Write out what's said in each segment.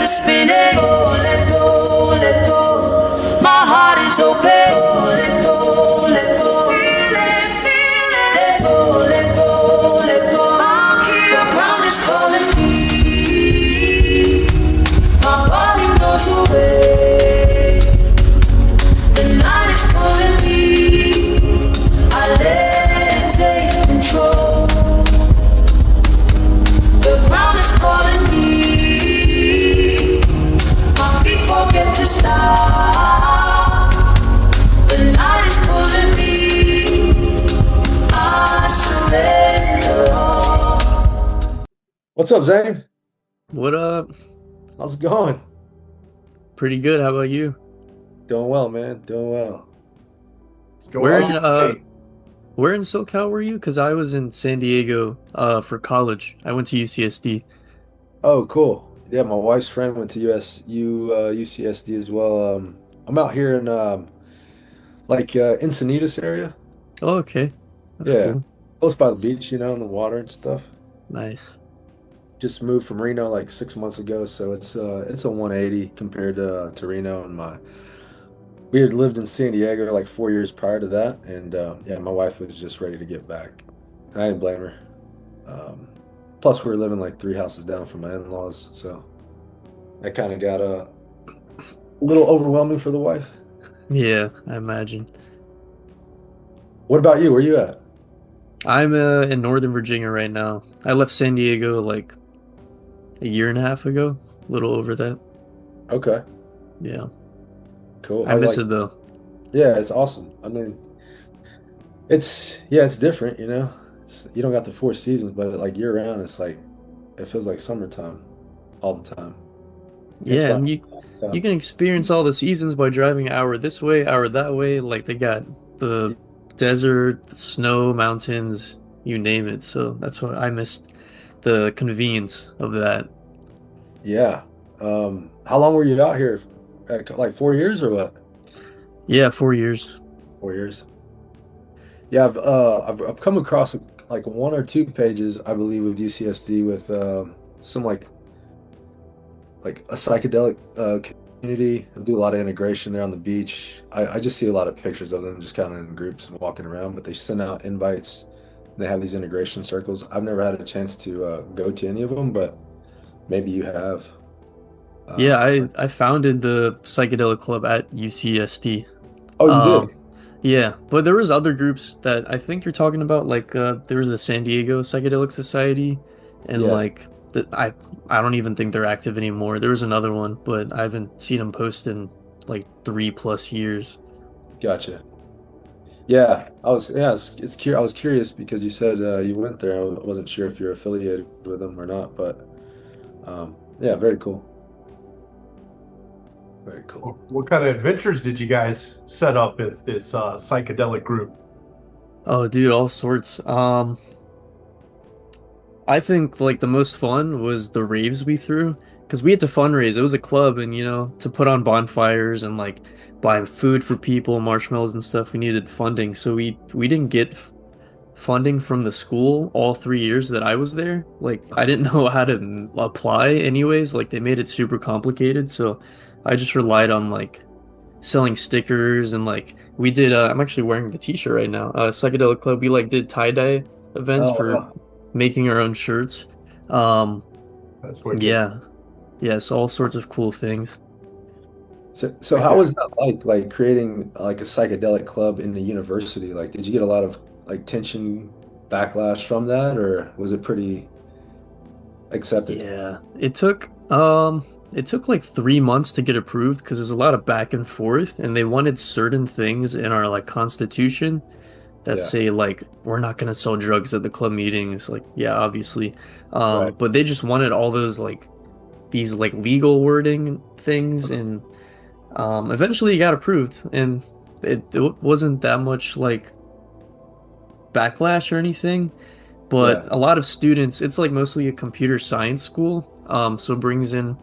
to spin it. Oh, let go, let go. My heart is open. Oh, let go, let go. Feel it, let go, let go, let go. I'm here. The ground is calling me. My body knows the way. The night is calling me. I let it take control. The ground is calling me. My feet forget to stop. The night is pulling me. I surrender all. What's up, Zane? What up? How's it going? Pretty good. How about you? Doing well, man. Doing well. Where in where in SoCal were you? Because I was in San Diego for college. I went to UCSD. Oh, cool. Yeah, my wife's friend went to UCSD as well. I'm out here in Encinitas area. Oh, okay. That's Yeah, cool. close by the beach, in the water and stuff. Nice. Just moved from Reno like 6 months ago, so it's a 180 compared to Reno. And we had lived in San Diego like 4 years prior to that, and yeah, my wife was just ready to get back. And I didn't blame her. Um, Plus, we were living like 3 houses down from my in-laws, so that kind of got a little overwhelming for the wife. Yeah, I imagine. What about you? Where you at? I'm in Northern Virginia right now. I left San Diego like a year and a half ago, a little over that. Okay, Yeah. cool. I miss it though. Yeah, it's awesome. I mean, it's different, you don't got the 4 seasons, but like year round, it's like it feels like summertime all the time. It's Yeah, fun and all the you time. can experience all the seasons by driving an hour this way, hour that way. Like they got the desert, the snow, mountains, you name it. So that's what I missed the convenience of that. Yeah. How long were you out here? Like 4 years or what? Yeah, 4 years. 4 years. Yeah, I've come across like one or two pages, I believe, with UCSD with some like a psychedelic community and do a lot of integration there on the beach. I just see a lot of pictures of them just kind of in groups and walking around, but they send out invites. They have these integration circles. I've never had a chance to go to any of them, but maybe you have. Yeah, Um, I founded the psychedelic club at UCSD. oh, you Um, did? yeah, but there was other groups that I think you're talking about. Like there was the San Diego Psychedelic Society, and Yeah, like I don't even think they're active anymore. There was another one, but I haven't seen them post in like 3+ years. gotcha. Yeah, I was curious because you said you went there. I wasn't sure if you're affiliated with them or not, but yeah, very cool. Very cool. What kind of adventures did you guys set up with this psychedelic group? Oh, dude, all sorts. I think like the most fun was the raves we threw because we had to fundraise. It was a club, and to put on bonfires and like buy food for people, marshmallows and stuff, we needed funding. So we didn't get funding from the school all 3 years that I was there. Like I didn't know how to apply anyways. Like they made it super complicated. So I just relied on like selling stickers and like we did. I'm actually wearing the T-shirt right now. Psychedelic Club. We like did tie-dye events Oh, for wow. making our own shirts. Um, That's wicked. yeah, yes, all sorts of cool things. So how was that like creating like a psychedelic club in the university? Like, did you get a lot of like tension backlash from that, or was it pretty accepted? Yeah, it took like 3 months to get approved because there's a lot of back and forth, and they wanted certain things in our like constitution that Yeah, say like we're not gonna sell drugs at the club meetings. Like, yeah, obviously, right. but they just wanted all those like these like legal wording things, and eventually it got approved, and it wasn't that much like backlash or anything. But Yeah, a lot of students, it's like mostly a computer science school, so it brings in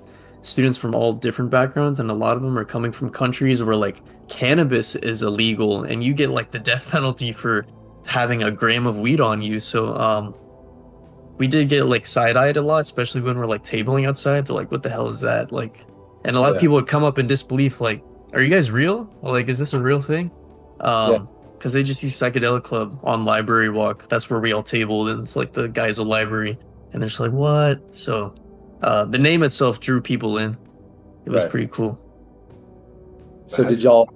students from all different backgrounds, and a lot of them are coming from countries where like cannabis is illegal, and you get like the death penalty for having a gram of weed on you. So we did get like side-eyed a lot, especially when we're like tabling outside. They're like, "What the hell is that?" Like, and a lot of Yeah. people would come up in disbelief, like, "Are you guys real? Like, is this a real thing?" Yeah. Because they just see Psychedelic Club on Library Walk. That's where we all tabled, and it's like the guys of library, and they're just like, "What?" So, the name itself drew people in. It was Right. pretty cool. So did y'all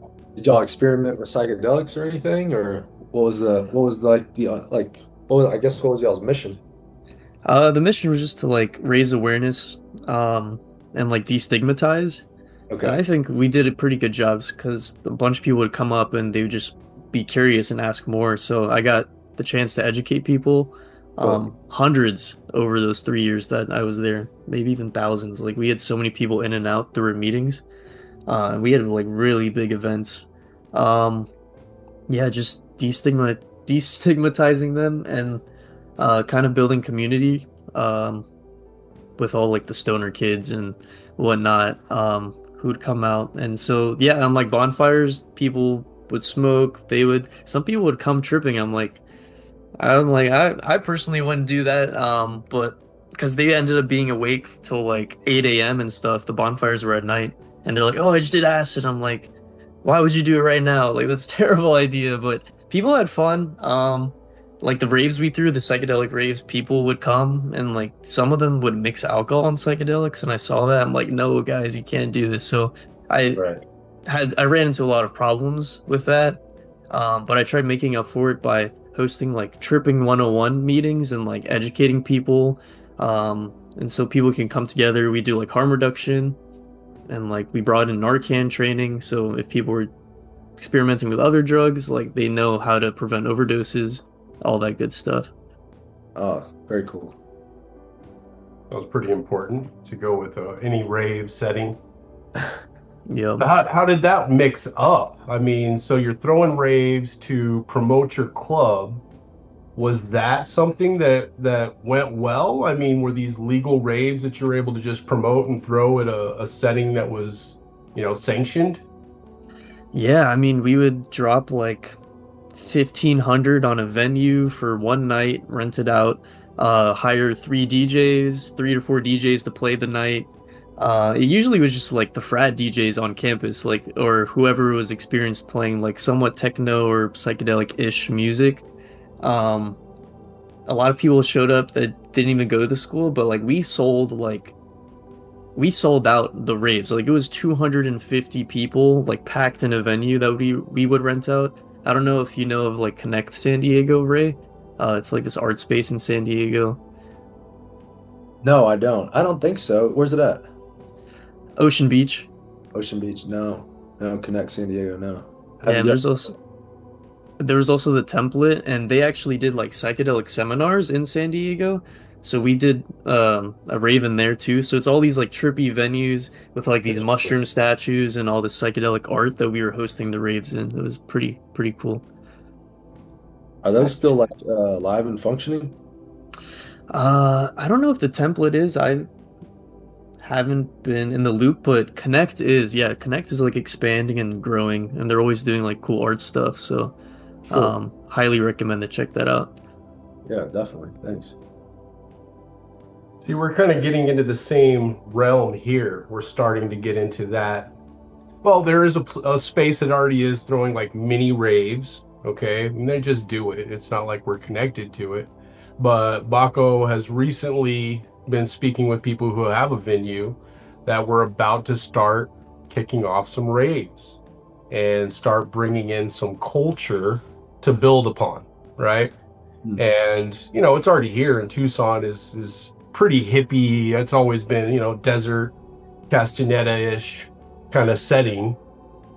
experiment with psychedelics or anything, or what was I guess what was y'all's mission? The mission was just to like raise awareness, and like destigmatize. And Okay. I think we did a pretty good job because a bunch of people would come up and they would just be curious and ask more. So I got the chance to educate people, Cool. hundreds over those 3 years that I was there, maybe even thousands. Like we had so many people in and out through our meetings. And we had like really big events. Um, yeah, just destigmatizing them and kind of building community with all like the stoner kids and whatnot who'd come out. And so yeah, on like bonfires, people would smoke. Some people would come tripping. I personally wouldn't do that. But because they ended up being awake till like 8 a.m. and stuff. The bonfires were at night, and they're like, "Oh, I just did acid." I'm like, "Why would you do it right now? Like that's a terrible idea." But people had fun. Like the raves we threw, the psychedelic raves, people would come and like some of them would mix alcohol and psychedelics, and I saw that. I'm like, "No, guys, you can't do this." So I Right. I ran into a lot of problems with that. But I tried making up for it by hosting like tripping 101 meetings and like educating people. And so people can come together. We do like harm reduction and like we brought in Narcan training. So if people were experimenting with other drugs, like they know how to prevent overdoses, all that good stuff. Oh, very cool. That was pretty important to go with any rave setting. Yeah. How did that mix up? I mean, so you're throwing raves to promote your club. Was that something that went well? I mean, were these legal raves that you were able to just promote and throw at a setting that was, sanctioned? Yeah, I mean, we would drop like 1,500 on a venue for one night, rent it out, hire three DJs, 3 to 4 DJs to play the night. It usually was just like the frat DJs on campus, like, or whoever was experienced playing like somewhat techno or psychedelic-ish music. Um, a lot of people showed up that didn't even go to the school, but like we sold out the raves. Like it was 250 people like packed in a venue that we would rent out. I don't know if you know of like Connect San Diego, Ray. It's like this art space in San Diego. No, I don't. I don't think so. Where's it at? Ocean Beach. Ocean Beach? No. No, Connect San Diego, no. Yeah, Have and you there was also the template, and they actually did like psychedelic seminars in San Diego. So we did a rave in there too. So it's all these like trippy venues with like these mushroom statues and all this psychedelic art that we were hosting the raves in. It was pretty cool. Are those still like live and functioning? I don't know if the template is. I haven't been in the loop, but Connect is. Yeah, Connect is like expanding and growing, and they're always doing like cool art stuff. So, Cool. highly recommend to check that out. Yeah, definitely. Thanks. See, we're kind of getting into the same realm here. We're starting to get into that. Well, there is a space that already is throwing like mini raves, okay? And they just do it. It's not like we're connected to it. But Baco has recently been speaking with people who have a venue that we're about to start kicking off some raves and start bringing in some culture to build upon, right? And it's already here in Tucson is pretty hippie. It's always been, desert, Castaneda-ish kind of setting,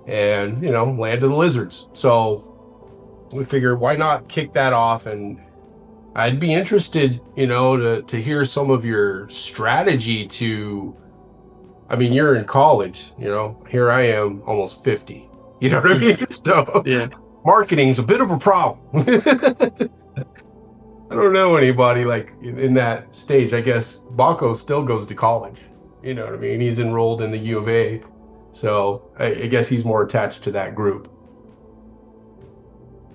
and land of the lizards. So we figured, why not kick that off? And I'd be interested, to hear some of your strategy to. I mean, you're in college, here I am almost 50. You know what I mean? So Yeah. marketing's a bit of a problem. I don't know anybody like in that stage. I guess Baco still goes to college. You know what I mean? He's enrolled in the U of A. So I guess he's more attached to that group.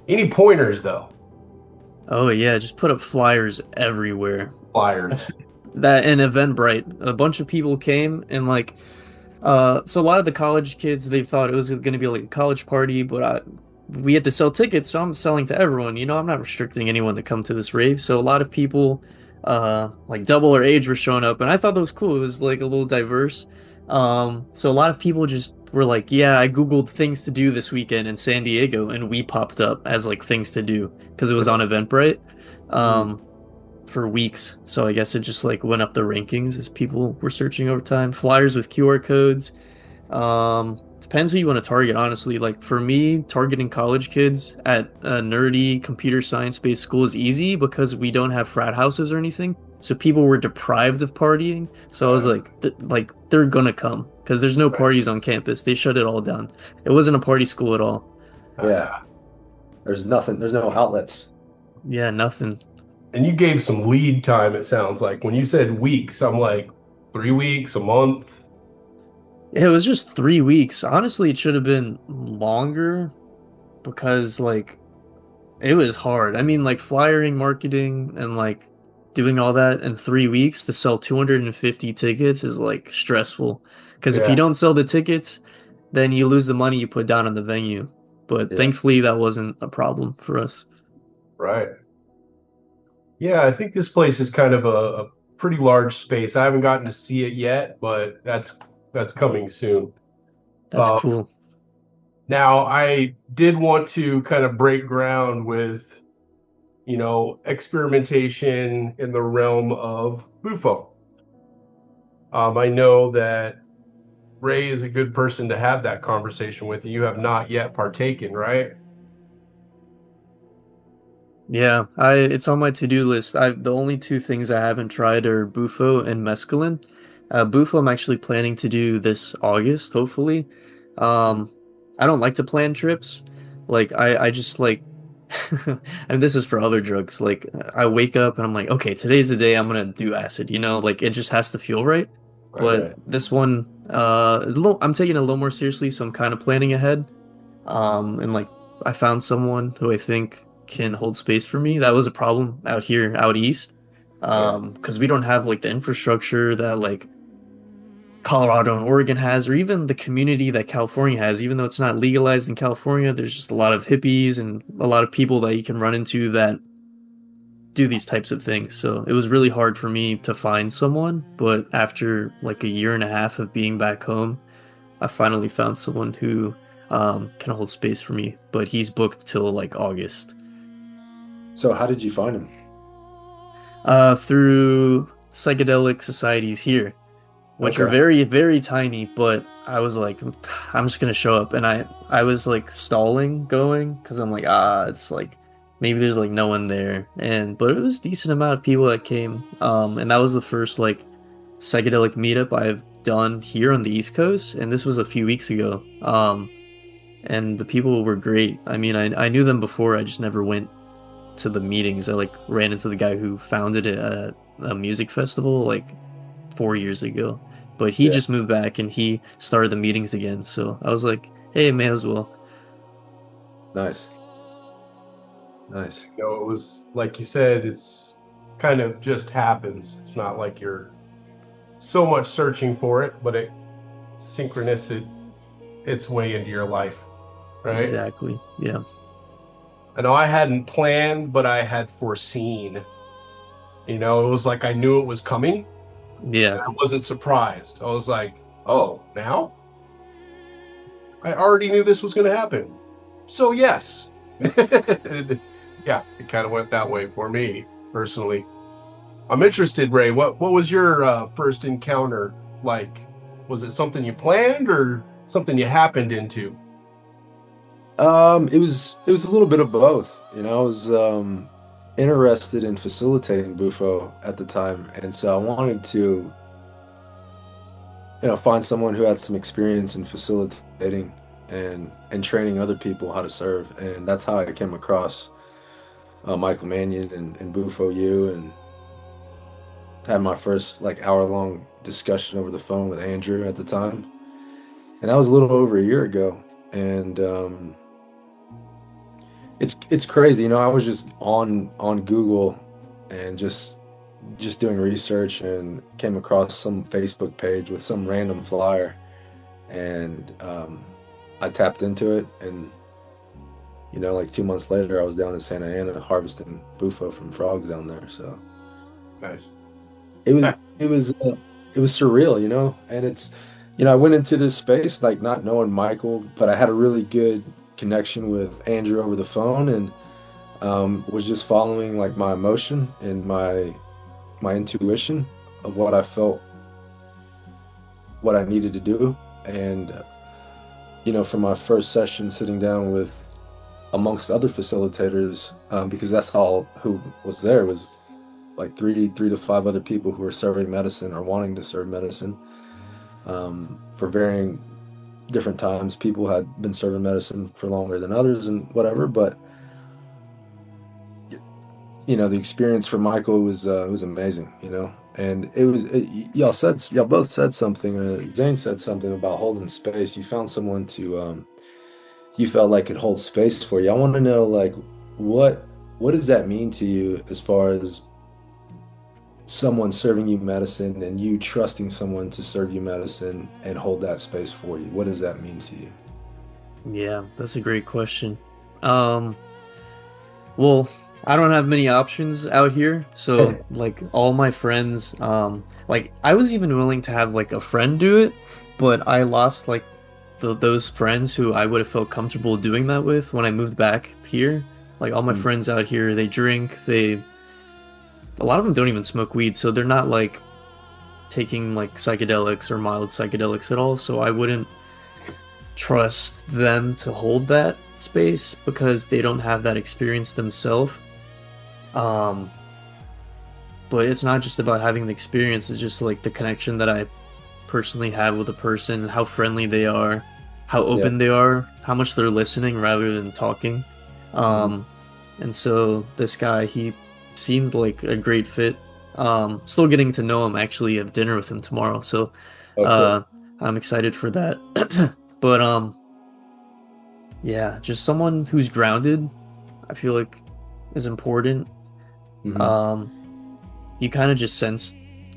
Any pointers though? Oh yeah, just put up flyers everywhere. Flyers. That in Eventbrite, a bunch of people came and like so a lot of the college kids they thought it was going to be like a college party, but we had to sell tickets, so I'm selling to everyone. You know, I'm not restricting anyone to come to this rave. So a lot of people, like double our age, were showing up, and I thought that was cool. It was like a little diverse. So a lot of people just were like, "Yeah, I googled things to do this weekend in San Diego, and we popped up as like things to do because it was on Eventbrite." Mm. Um, for weeks. So I guess it just like went up the rankings as people were searching over time. Flyers with QR codes. Depends who you want to target, honestly. Like for me, targeting college kids at a nerdy computer science based school is easy because we don't have frat houses or anything. So people were deprived of partying. So I was like, like they're gonna come because there's no parties on campus. They shut it all down. It wasn't a party school at all. Yeah. There's nothing. There's no outlets. Yeah, nothing. And you gave some lead time, it sounds like. When you said weeks, I'm like 3 weeks, a month. It was just 3 weeks. Honestly, it should have been longer because like it was hard. I mean, like flyering, marketing, and like doing all that in 3 weeks to sell 250 tickets is like stressful. Because if you Yeah, don't sell the tickets, then you lose the money you put down on the venue. But Yeah. thankfully, that wasn't a problem for us. right. Yeah, I think this place is kind of a pretty large space. I haven't gotten to see it yet, but that's coming soon. That's Uh, cool. Now, I did want to kind of break ground with, experimentation in the realm of Bufo. I know that Ray is a good person to have that conversation with. You have not yet partaken, right? Yeah, I it's on my to-do list. I the only two things I haven't tried are Bufo and mescaline. Bufo I'm actually planning to do this August, hopefully. Mm. Um, I don't like to plan trips. Like I just like and this is for other drugs. Like I wake up and I'm like, okay, today's the day I'm gonna do acid, you know, like it just has to feel right. Right. But Right. this one, I'm taking it a little more seriously, so I'm kind of planning ahead. And like I found someone who I think can hold space for me. That was a problem out here, out east. Yeah. Because we don't have like the infrastructure that like Colorado and Oregon has, or even the community that California has. Even though it's not legalized in California, there's just a lot of hippies and a lot of people that you can run into that do these types of things. So it was really hard for me to find someone, but after like a year and a half of being back home, I finally found someone who can hold space for me, but he's booked till like August. So how did you find him? Through psychedelic societies here, which are Okay. very, very tiny, but I was like, I'm just gonna show up, and I was like stalling going because I'm like, it's like maybe there's like no one there, and but it was a decent amount of people that came, and that was the first like psychedelic meetup I've done here on the East Coast, and this was a few weeks ago. And the people were great. I mean, I knew them before, I just never went to the meetings. I like ran into the guy who founded it at a music festival like 4 years ago. But he Yeah. just moved back and he started the meetings again. So I was like, hey, may as well. Nice. Nice. It was like you said, it's kind of just happens. It's not like you're so much searching for it, but it synchronous its way into your life, right? Exactly. Yeah. I know I hadn't planned, but I had foreseen. It was like I knew it was coming. Yeah. I wasn't surprised. I was like, oh, now? I already knew this was going to happen. So, yes. Yeah, it kind of went that way for me personally. I'm interested, Ray. What was your first encounter like? Was it something you planned or something you happened into? It was a little bit of both. I was interested in facilitating Bufo at the time, and so I wanted to, find someone who had some experience in facilitating and training other people how to serve, and that's how I came across Michael Mannion and Bufo U, and had my first like hour-long discussion over the phone with Andrew at the time, and that was a little over a year ago, and it's crazy. You know, I was just on Google and just doing research and came across some Facebook page with some random flyer, and I tapped into it, and you know, like 2 months later, I was down in Santa Ana harvesting bufo from frogs down there. So Nice. it was it was uh, it was surreal, you know. And it's, you know, I went into this space like not knowing Michael, but I had a really good connection with Andrew over the phone, and was just following like my emotion and my intuition of what I felt, what I needed to do. And you know, for my first session, sitting down with amongst other facilitators, because that's all who was there, was like three to five other people who were serving medicine or wanting to serve medicine, for varying different times. People had been serving medicine for longer than others and whatever, but you know, the experience for Michael was amazing, you know. And y'all both said something. Zane said something about holding space. You found someone to you felt like could hold space for you. I want to know, like, what does that mean to you as far as someone serving you medicine and you trusting someone to serve you medicine and hold that space for you? What does that mean to you? Yeah, that's a great question. Um, well, I don't have many options out here, so like all my friends, like I was even willing to have like a friend do it, but I lost like those friends who I would have felt comfortable doing that with when I moved back here. Like all my Mm, friends out here, they drink, a lot of them don't even smoke weed, so they're not like taking like psychedelics or mild psychedelics at all, so I wouldn't trust them to hold that space because they don't have that experience themselves. Um, but it's not just about having the experience, it's just like the connection that I personally have with a person, how friendly they are, how yeah. open they are, how much they're listening rather than talking. Hmm. Um, and so this guy, he seemed like a great fit. Still getting to know him, actually have dinner with him tomorrow, so Oh, cool. uh, I'm excited for that. But yeah, just someone who's grounded, I feel like is important. Hmm. Um, you kind of just sense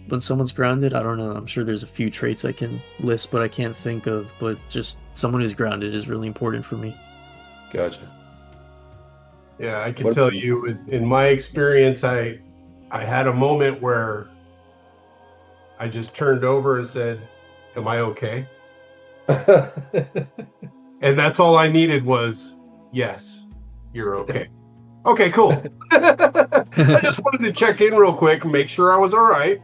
when someone's grounded. I don't know. I'm sure there's a few traits I can list, but I can't think of. But just someone who's grounded is really important for me. Gotcha. Yeah, I can What tell you in my experience, I had a moment where I just turned over and said, "Am I okay?" And that's all I needed was, "Yes, you're okay." Okay, cool. I just wanted to check in real quick and make sure I was all right.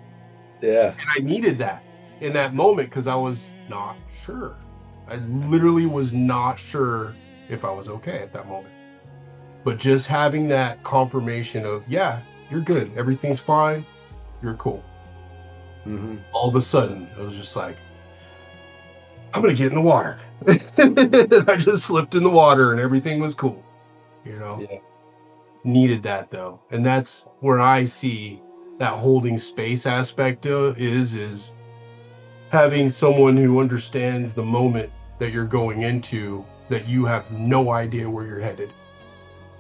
Yeah. And I needed that in that moment because I was not sure. I literally was not sure if I was okay at that moment. But just having that confirmation of, yeah, you're good. Everything's fine. You're cool. Hmm. All of a sudden, I was just like, I'm going to get in the water. And I just slipped in the water and everything was cool. You know, Yeah. needed that though. And that's where I see that holding space aspect is having someone who understands the moment that you're going into, that you have no idea where you're headed.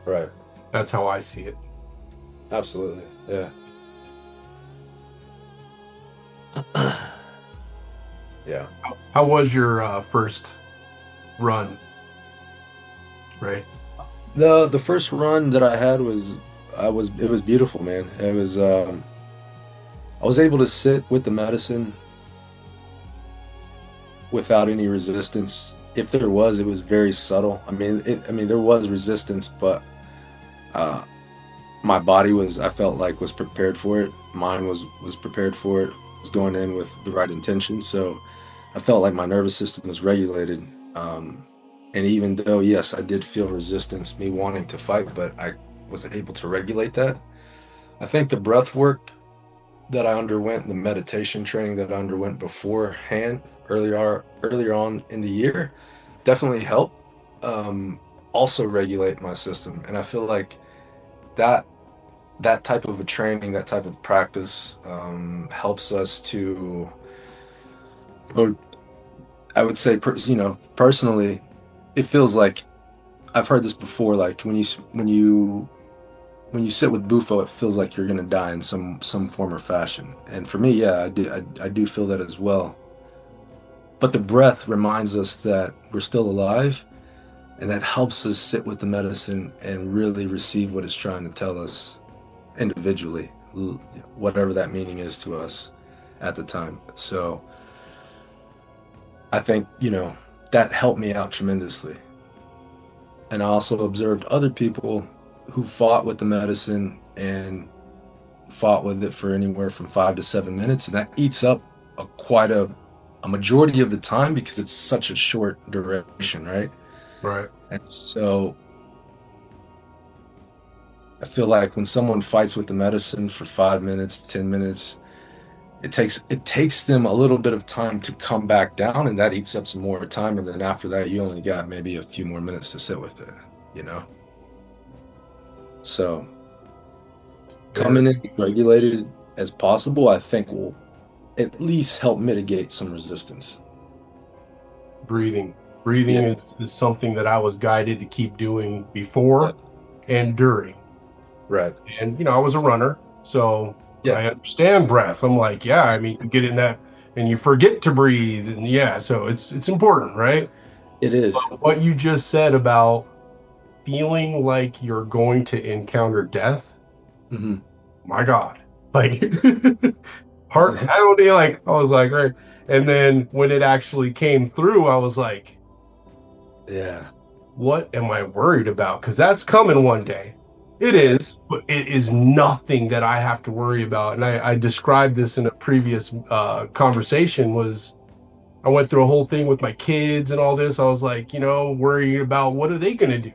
Right. That's how I see it. Absolutely. Yeah. Yeah. How was your first run, Ray? The first run that I had was it was beautiful, man. It was I was able to sit with the medicine without any resistance. If there was, it was very subtle. I mean there was resistance, but uh my body was, I felt like, was prepared for it. Mine was prepared for it. Was going in with the right intention. So I felt like my nervous system was regulated. And even though, yes, I did feel resistance, me wanting to fight, but I was able to regulate that. I think the breath work that I underwent, the meditation training that I underwent beforehand, earlier on in the year, definitely helped also regulate my system. And I feel like that that type of a training, that type of practice, helps us to, or I would say, you know, personally, it feels like I've heard this before. Like when you sit with Bufo, it feels like you're gonna die in some form or fashion. And for me, yeah, I do feel that as well. But the breath reminds us that we're still alive, and that helps us sit with the medicine and really receive what it's trying to tell us individually, whatever that meaning is to us at the time. So I think, that helped me out tremendously. And I also observed other people who fought with the medicine and fought with it for anywhere from 5 to 7 minutes, and that eats up quite a majority of the time because it's such a short duration, right? Right. And so I feel like when someone fights with the medicine for 5 minutes, 10 minutes, it takes them a little bit of time to come back down, and that eats up some more time. And then after that, you only got maybe a few more minutes to sit with it. So coming in regulated as possible, I think will at least help mitigate some resistance. Breathing Yeah. is something that I was guided to keep doing before and during. Right. And I was a runner, so Yeah. I understand breath. I'm like, yeah, I mean, you get in that and you forget to breathe, and yeah, so it's important, right? It is. But what you just said about feeling like you're going to encounter death, Hmm. my God, like heart. I don't know, like I was like, right, and then when it actually came through, I was like, Yeah. what am I worried about? Because that's coming one day. It is, but it is nothing that I have to worry about. And I described this in a previous conversation. Was I went through a whole thing with my kids and all this. I was like, worrying about what are they going to do?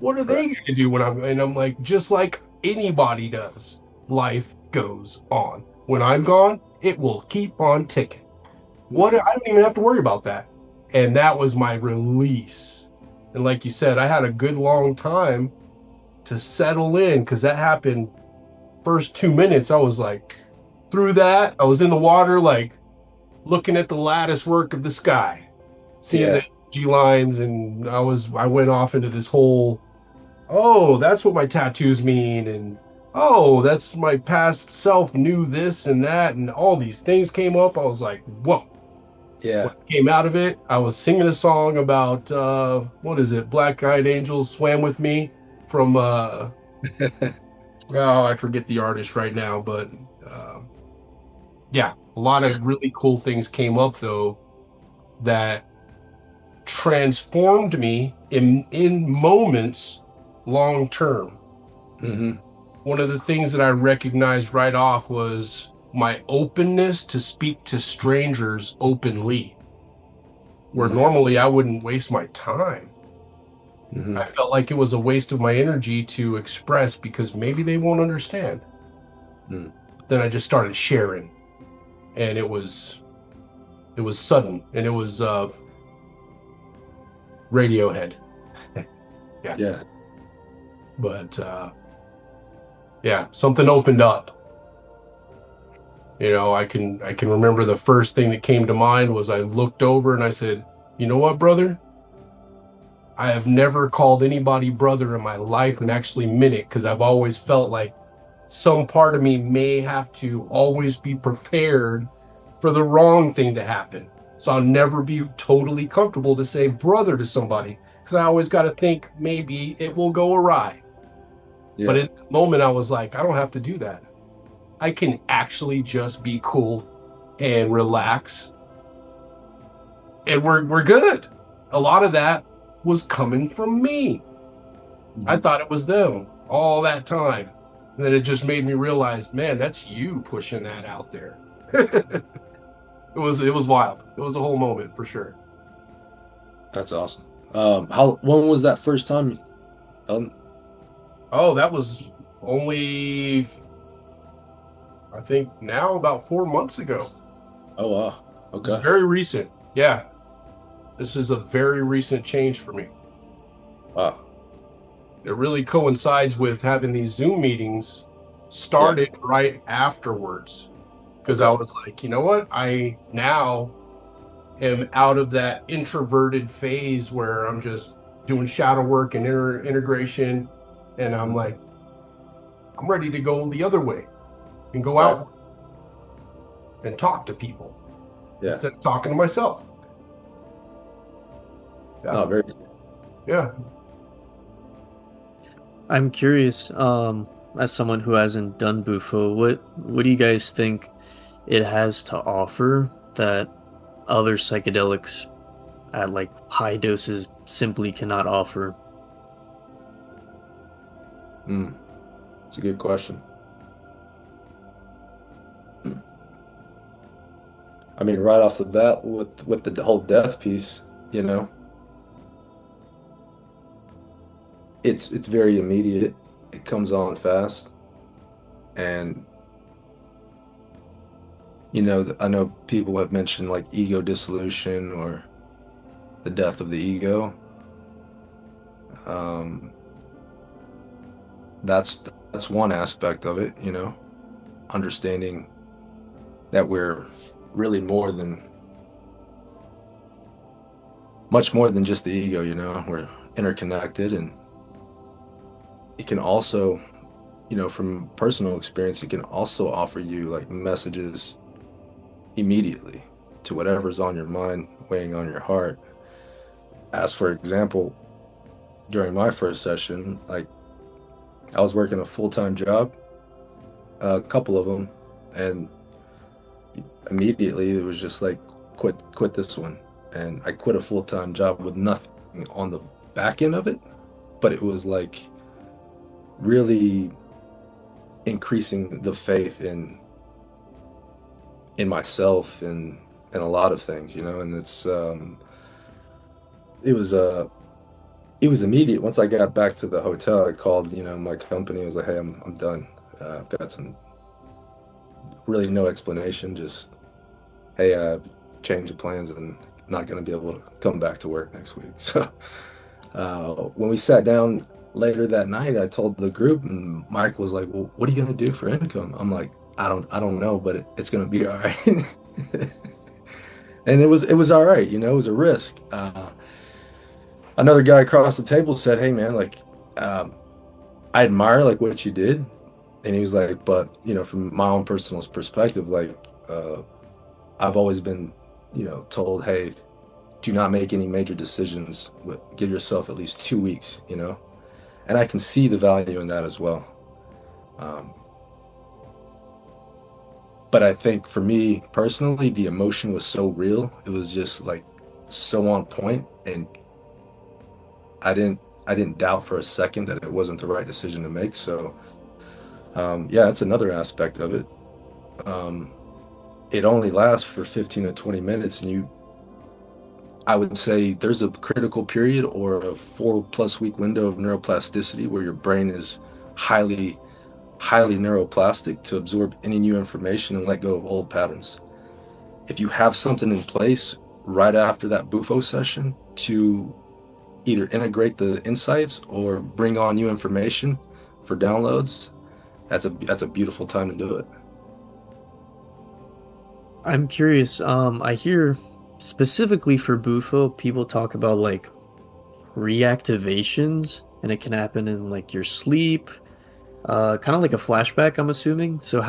What are they going to do and I'm like, just like anybody does, life goes on. When I'm gone, it will keep on ticking. I don't even have to worry about that. And that was my release. And like you said, I had a good long time to settle in because that happened first 2 minutes. I was like, through that, I was in the water, like looking at the lattice work of the sky, seeing the G lines, and I went off into this whole, oh, that's what my tattoos mean, and oh, that's my past self knew this and that, and all these things came up. I was like, whoa. Yeah. When I came out of it, I was singing a song about what is it? Black Eyed Angels Swam With Me from oh, I forget the artist right now, but yeah, a lot of really cool things came up though that transformed me in moments long term. Hmm. One of the things that I recognized right off was my openness to speak to strangers openly, where normally I wouldn't waste my time. Hmm. I felt like it was a waste of my energy to express because maybe they won't understand. Then I just started sharing, and it was sudden, and it was Radiohead. Yeah. But yeah, something opened up. I can remember the first thing that came to mind was I looked over and I said, "You know what, brother? I have never called anybody brother in my life and actually meant it because I've always felt like some part of me may have to always be prepared for the wrong thing to happen. So I'll never be totally comfortable to say brother to somebody because I always got to think maybe it will go awry." Yeah. But in the moment, I was like, I don't have to do that. I can actually just be cool and relax, and we're good. A lot of that was coming from me. I thought it was them all that time. And then it just made me realize, man, that's you pushing that out there. It was wild. It was a whole moment for sure. That's awesome. When was that first time? Oh, that was only, I think now about 4 months ago. Oh wow. Okay. It's very recent. Yeah. This is a very recent change for me. Wow. It really coincides with having these Zoom meetings started right afterwards. Because I was like, you know what? I now am out of that introverted phase where I'm just doing shadow work and integration, and I'm like, I'm ready to go the other way and go Right. out and talk to people Yeah. instead of talking to myself. Yeah. No, very. Yeah. I'm curious, as someone who hasn't done Bufo, what do you guys think it has to offer that other psychedelics at like high doses simply cannot offer? It's a good question. I mean, right off the bat with the whole death piece, you know, it's very immediate. It comes on fast, and you know, I know people have mentioned like ego dissolution or the death of the ego. Um, that's one aspect of it, you know, understanding that we're really much more than just the ego, you know, we're interconnected. And it can also, you know, from personal experience, it can also offer you like messages immediately to whatever's on your mind, weighing on your heart. As for example, during my first session, like I was working a full-time job, a couple of them, and immediately it was just like quit this one. And I quit a full-time job with nothing on the back end of it, but it was like really increasing the faith in myself and a lot of things, you know. And it was it was immediate. Once I got back to the hotel, I called, you know, my company. I was like, hey, I'm done. I've got some, really no explanation, just hey, I've changed the plans and not going to be able to come back to work next week. So when we sat down later that night, I told the group, and Mike was like, well, what are you going to do for income? I'm like, I don't know, but it's going to be all right. And it was all right, you know. It was a risk. Another guy across the table said, hey man, like I admire like what you did. And he was like, but you know, from my own personal perspective, like I've always been, you know, told, hey, do not make any major decisions. Give yourself at least 2 weeks, you know. And I can see the value in that as well. But I think for me personally, the emotion was so real. It was just like so on point, and I didn't doubt for a second that it wasn't the right decision to make. So yeah, that's another aspect of it. It only lasts for 15 to 20 minutes, and I would say there's a critical period or a 4+ week window of neuroplasticity where your brain is highly neuroplastic to absorb any new information and let go of old patterns. If you have something in place right after that Bufo session to either integrate the insights or bring on new information for downloads, that's a beautiful time to do it. I'm curious, I hear specifically for Bufo, people talk about like reactivations, and it can happen in like your sleep, kind of like a flashback, I'm assuming. So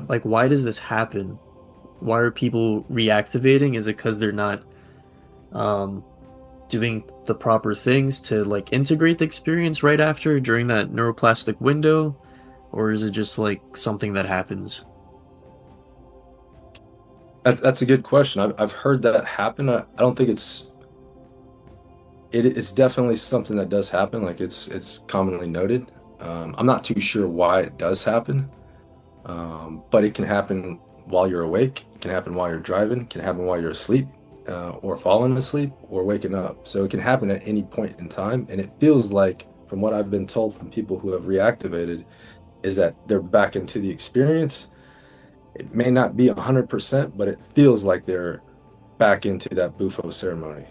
like, why does this happen? Why are people reactivating? Is it because they're not um, doing the proper things to like integrate the experience right after during that neuroplastic window? Or is it just like something that happens? That's a good question. I've heard that happen. I don't think it's definitely something that does happen. Like it's commonly noted. I'm not too sure why it does happen, but it can happen while you're awake. It can happen while you're driving. It can happen while you're asleep, or falling asleep, or waking up. So it can happen at any point in time. And it feels like, from what I've been told from people who have reactivated, is that they're back into the experience. It may not be 100%, but it feels like they're back into that Bufo ceremony.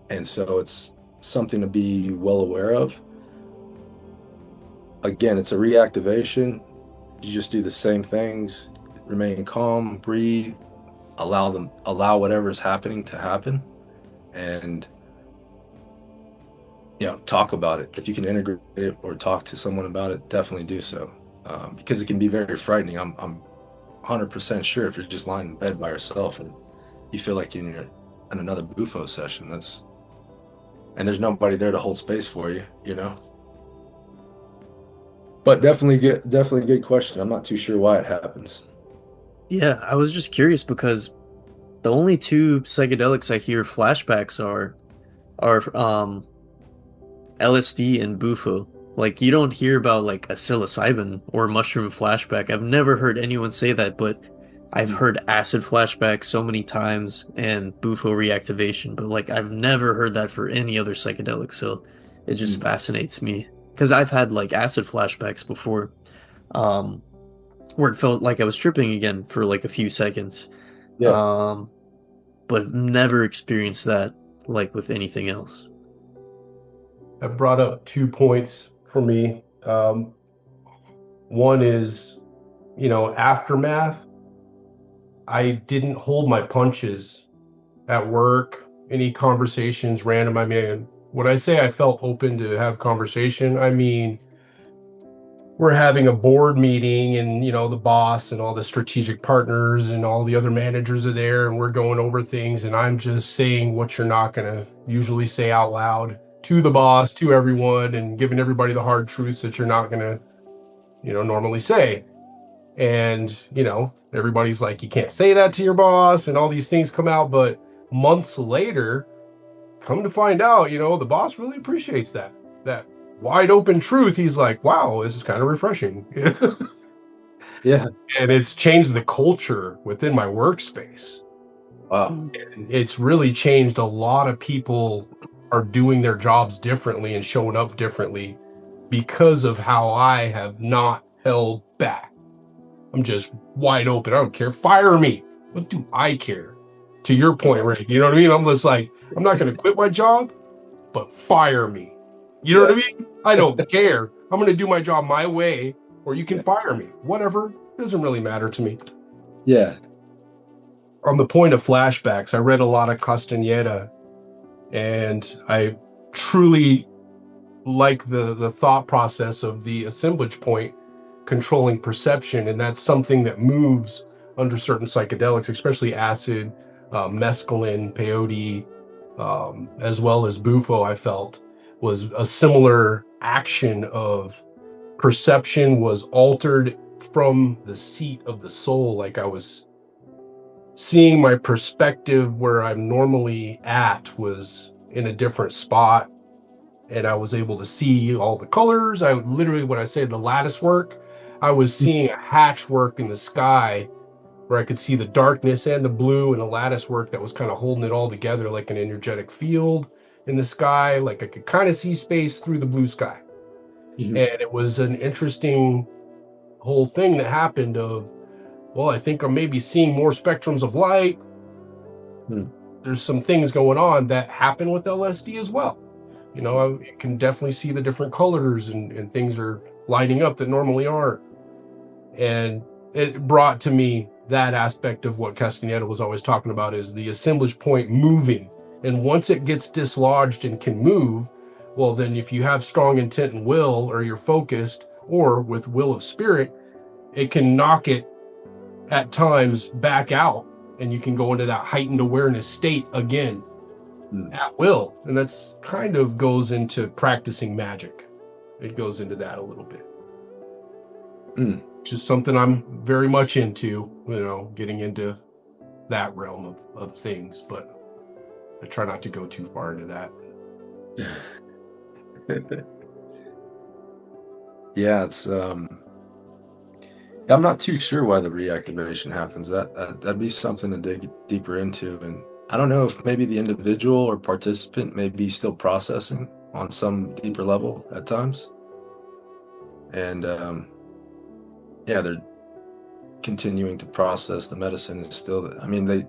And so it's something to be well aware of. Again, it's a reactivation. You just do the same things, remain calm, breathe, allow whatever's happening to happen. and talk about it. If you can integrate it or talk to someone about it, definitely do so, because it can be very frightening. I'm 100% sure if you're just lying in bed by yourself and you feel like you're in another bufo session, and there's nobody there to hold space for you, But definitely good question. I'm not too sure why it happens. Yeah, I was just curious because the only two psychedelics I hear flashbacks are LSD and bufo. Like you don't hear about like a psilocybin or mushroom flashback. I've never heard anyone say that, but I've heard acid flashback so many times and bufo reactivation, but like I've never heard that for any other psychedelic, so it just fascinates me. Because I've had like acid flashbacks before, um, where it felt like I was tripping again for like a few seconds. Yeah. But I've never experienced that like with anything else. That brought up 2 points for me. One is, aftermath. I didn't hold my punches at work, any conversations random. I mean, when I say I felt open to have conversation, I mean, we're having a board meeting and, the boss and all the strategic partners and all the other managers are there and we're going over things and I'm just saying what you're not going to usually say out loud to the boss, to everyone, and giving everybody the hard truths that you're not going to, normally say. And, everybody's like, you can't say that to your boss and all these things come out. But months later, come to find out, the boss really appreciates that wide open truth. He's like, wow, this is kind of refreshing. Yeah. And it's changed the culture within my workspace. Wow. And it's really changed. A lot of people are doing their jobs differently and showing up differently because of how I have not held back. I'm just wide open. I don't care. Fire me. What do I care? To your point, Rick, you know what I mean? I'm just like, I'm not going to quit my job, but fire me. You know what I mean? I don't care. I'm going to do my job my way, or you can fire me. Whatever. Doesn't really matter to me. Yeah. On the point of flashbacks, I read a lot of Castaneda, and I truly like the thought process of the assemblage point controlling perception, and that's something that moves under certain psychedelics, especially acid, mescaline, peyote, as well as bufo. I felt was a similar action of perception was altered from the seat of the soul. Like I was seeing my perspective where I'm normally at was in a different spot, and I was able to see all the colors. I literally, when I say the lattice work, I was seeing a hatch work in the sky where I could see the darkness and the blue and a lattice work that was kind of holding it all together like an energetic field in the sky. Like I could kind of see space through the blue sky. And it was an interesting whole thing that happened of, well, I think I'm maybe seeing more spectrums of light. There's some things going on that happen with LSD as well. I can definitely see the different colors and things are lighting up that normally aren't. And it brought to me that aspect of what Castaneda was always talking about, is the assemblage point moving. And once it gets dislodged and can move, well, then if you have strong intent and will, or you're focused, or with will of spirit, it can knock it at times back out, and you can go into that heightened awareness state again at will. And that's kind of goes into practicing magic. It goes into that a little bit. Which is something I'm very much into, getting into that realm of things, but I try not to go too far into that. Yeah, it's I'm not too sure why the reactivation happens. That'd be something to dig deeper into, and I don't know if maybe the individual or participant may be still processing on some deeper level at times, and yeah, they're continuing to process. The medicine is still, I mean, they,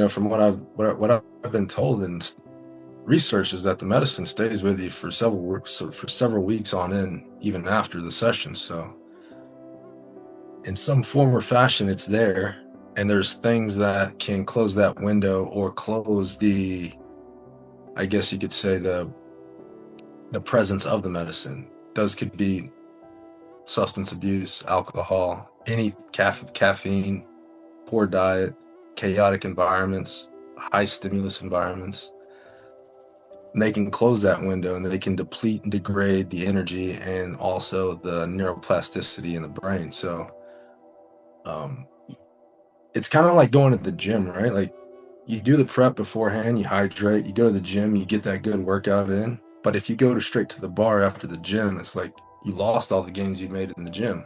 from what I've been told in research, is that the medicine stays with you for several weeks on end, even after the session. So in some form or fashion, it's there. and there's things that can close that window or close I guess you could say the presence of the medicine. Those could be substance abuse, alcohol, any caffeine, poor diet, chaotic environments, high stimulus environments. And they can close that window and they can deplete and degrade the energy and also the neuroplasticity in the brain. So um, it's kind of like going to the gym, right? Like you do the prep beforehand, you hydrate, you go to the gym, you get that good workout in. But if you go straight to the bar after the gym, it's like you lost all the gains you made in the gym.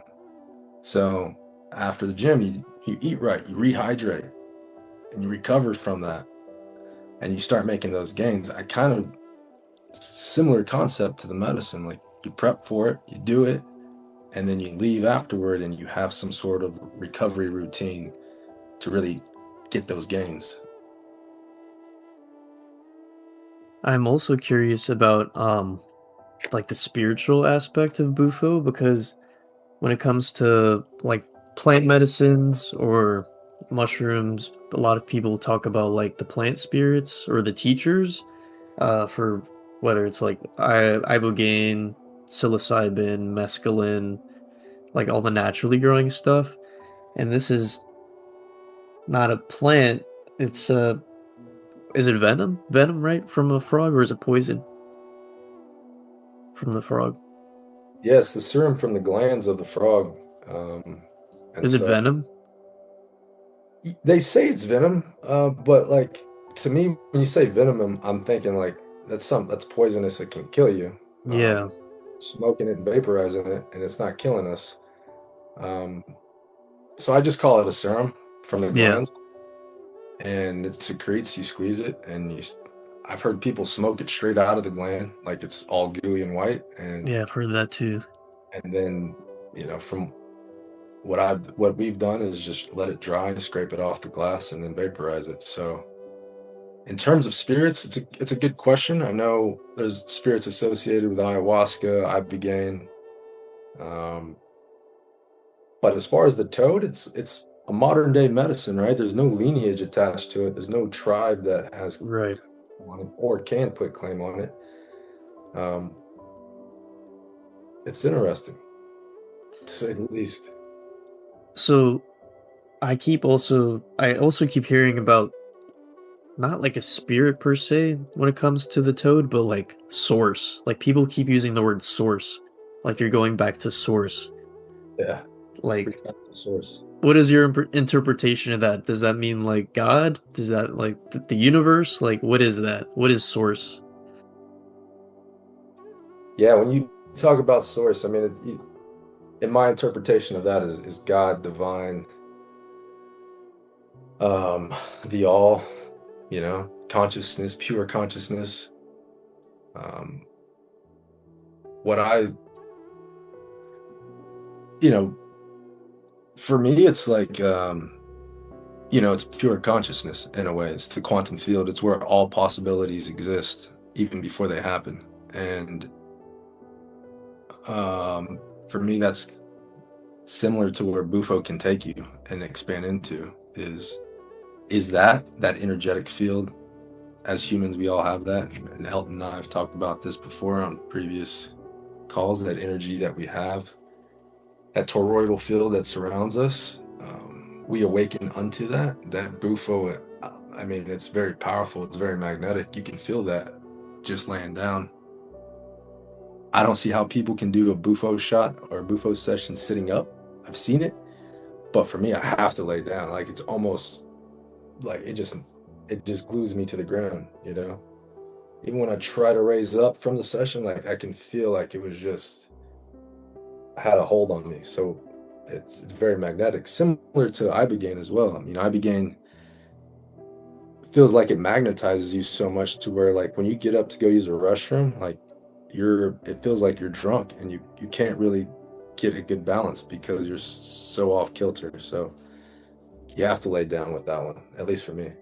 So after the gym, you eat right, you rehydrate, and you recover from that, and you start making those gains. I kind of similar concept to the medicine. Like you prep for it, you do it, and then you leave afterward, and you have some sort of recovery routine to really get those gains. I'm also curious about like the spiritual aspect of Bufo because when it comes to like plant medicines or mushrooms, a lot of people talk about like the plant spirits or the teachers for whether it's like ibogaine, psilocybin, mescaline, like all the naturally growing stuff. And this is not a plant. It's is it venom? Venom, right? From a frog, or is it poison from the frog? Yes, the serum from the glands of the frog. Um, and Is it so venom? they say it's venom, but like to me, when you say venom, I'm thinking like that's poisonous. It can kill you. Yeah. Smoking it and vaporizing it, and it's not killing us. Um, so I just call it a serum from the Yeah. glands, and it secretes. You squeeze it, and I've heard people smoke it straight out of the gland, like it's all gooey and white, Yeah, I've heard that too. and then from what we've done is just let it dry, scrape it off the glass, and then vaporize it. So in terms of spirits, it's a good question. I know there's spirits associated with ayahuasca, ibogaine, um, but as far as the toad, it's a modern day medicine, right? There's no lineage attached to it. There's no tribe that has Right. on it or can put claim on it. Um, it's interesting to say the least. So I also keep hearing about not like a spirit per se when it comes to the toad, but like source. Like people keep using the word source. Like you're going back to source. Yeah, Like return to source. what is your interpretation of that? Does that mean like God? Does that like the universe? Like what is that? What is source? Yeah, when you talk about source, I mean, in my interpretation of that is God, divine, um, the all, consciousness, pure consciousness. Um, what I, you know, for me, it's like, it's pure consciousness in a way. It's the quantum field. It's where all possibilities exist, even before they happen. And for me, that's similar to where Bufo can take you and expand into is that energetic field. As humans, we all have that. And Elton and I have talked about this before on previous calls, that energy that we have, that toroidal field that surrounds us. We awaken unto that Bufo. I mean, it's very powerful. It's very magnetic. You can feel that just laying down. I don't see how people can do a Bufo shot or a Bufo session sitting up. I've seen it, but for me, I have to lay down. Like it's almost like it just glues me to the ground. Even when I try to raise up from the session, like I can feel like it was just had a hold on me. So it's very magnetic, similar to ibogaine as well. I mean, ibogaine feels like it magnetizes you so much to where like when you get up to go use a restroom, like it feels like you're drunk and you can't really get a good balance because you're so off kilter. So you have to lay down with that one, at least for me.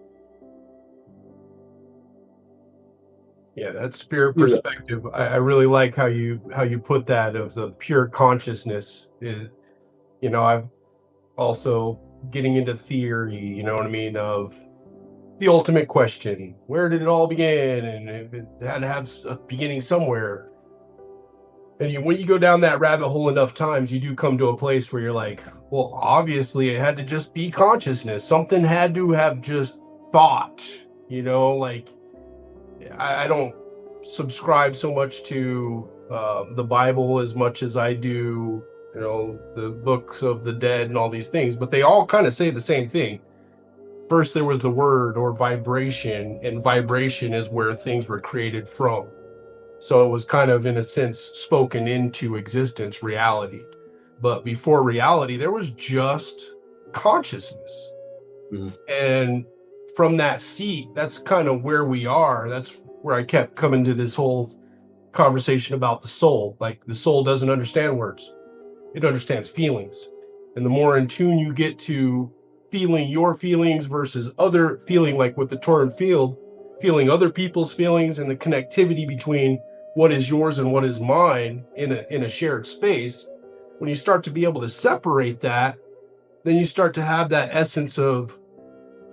Yeah, that spirit perspective. I really like how you put that of the pure consciousness. I've also getting into theory, you know what I mean, of the ultimate question, where did it all begin? And it had to have a beginning somewhere. And when you go down that rabbit hole enough times, you do come to a place where you're like, well, obviously it had to just be consciousness. Something had to have just thought, you know, like I don't subscribe so much to the Bible as much as I do, you know, the books of the dead and all these things, but they all kind of say the same thing. First, there was the word or vibration, and vibration is where things were created from. So it was kind of, in a sense, spoken into existence, reality. But before reality, there was just consciousness. Mhm. And from that seat, that's kind of where we are. That's where I kept coming to this whole conversation about the soul. Like, the soul doesn't understand words. It understands feelings. And the more in tune you get to feeling your feelings versus other feeling, like with the torrent field, feeling other people's feelings and the connectivity between what is yours and what is mine in a shared space, when you start to be able to separate that, then you start to have that essence of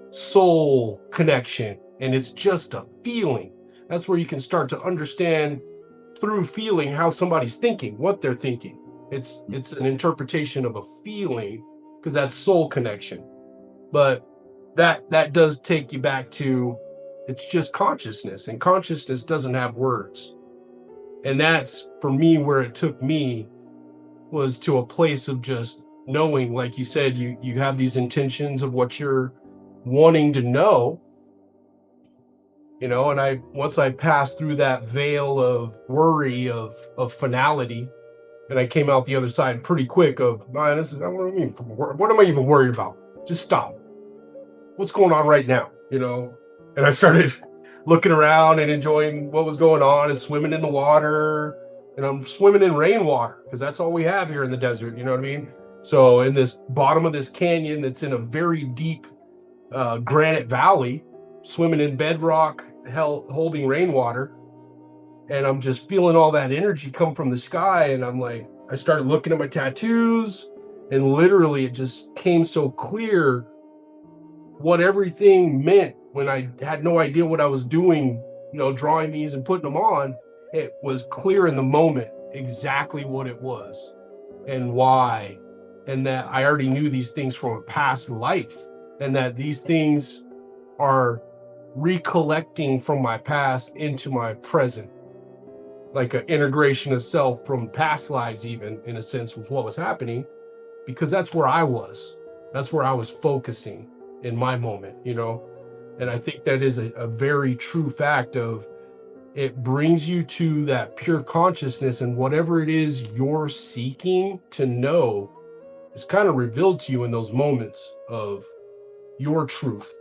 soul connection, and it's just a feeling. That's where you can start to understand through feeling how somebody's thinking, what they're thinking. It's an interpretation of a feeling, because that's soul connection. But that does take you back to, it's just consciousness, and consciousness doesn't have words. And that's, for me, where it took me, was to a place of just knowing, like you said, you have these intentions of what you're wanting to know, you know. And once I passed through that veil of worry of finality, and I came out the other side pretty quick of, man, this is, what am I even worried about? Just stop. What's going on right now, you know? And I started looking around and enjoying what was going on and swimming in the water. And I'm swimming in rainwater because that's all we have here in the desert, you know what I mean? So in this bottom of this canyon that's in a very deep granite valley, swimming in bedrock, holding rainwater. And I'm just feeling all that energy come from the sky. And I'm like, I started looking at my tattoos, and literally it just came so clear what everything meant when I had no idea what I was doing, you know, drawing these and putting them on. It was clear in the moment exactly what it was and why, and that I already knew these things from a past life, and that these things are recollecting from my past into my present, like an integration of self from past lives, even, in a sense, with what was happening, because that's where I was. That's where I was focusing in my moment, you know. And I think that is a very true fact of, it brings you to that pure consciousness, and whatever it is you're seeking to know is kind of revealed to you in those moments of your truth.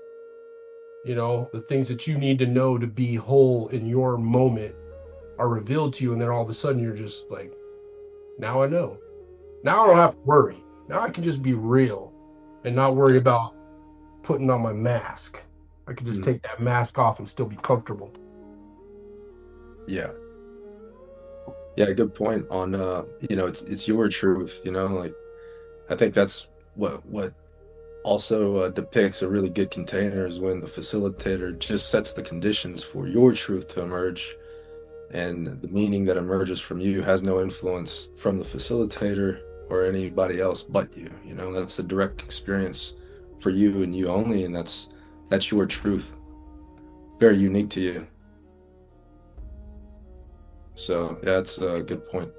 You know, the things that you need to know to be whole in your moment are revealed to you, and then all of a sudden you're just like, now I know. Now I don't have to worry. Now I can just be real and not worry about putting on my mask. I can just take that mask off and still be comfortable. Yeah, good point on you know, it's your truth, you know. Like, I think that's what also depicts a really good container, is when the facilitator just sets the conditions for your truth to emerge, and the meaning that emerges from you has no influence from the facilitator or anybody else but you. You know, that's the direct experience for you and you only, and that's your truth, very unique to you. So yeah, that's a good point.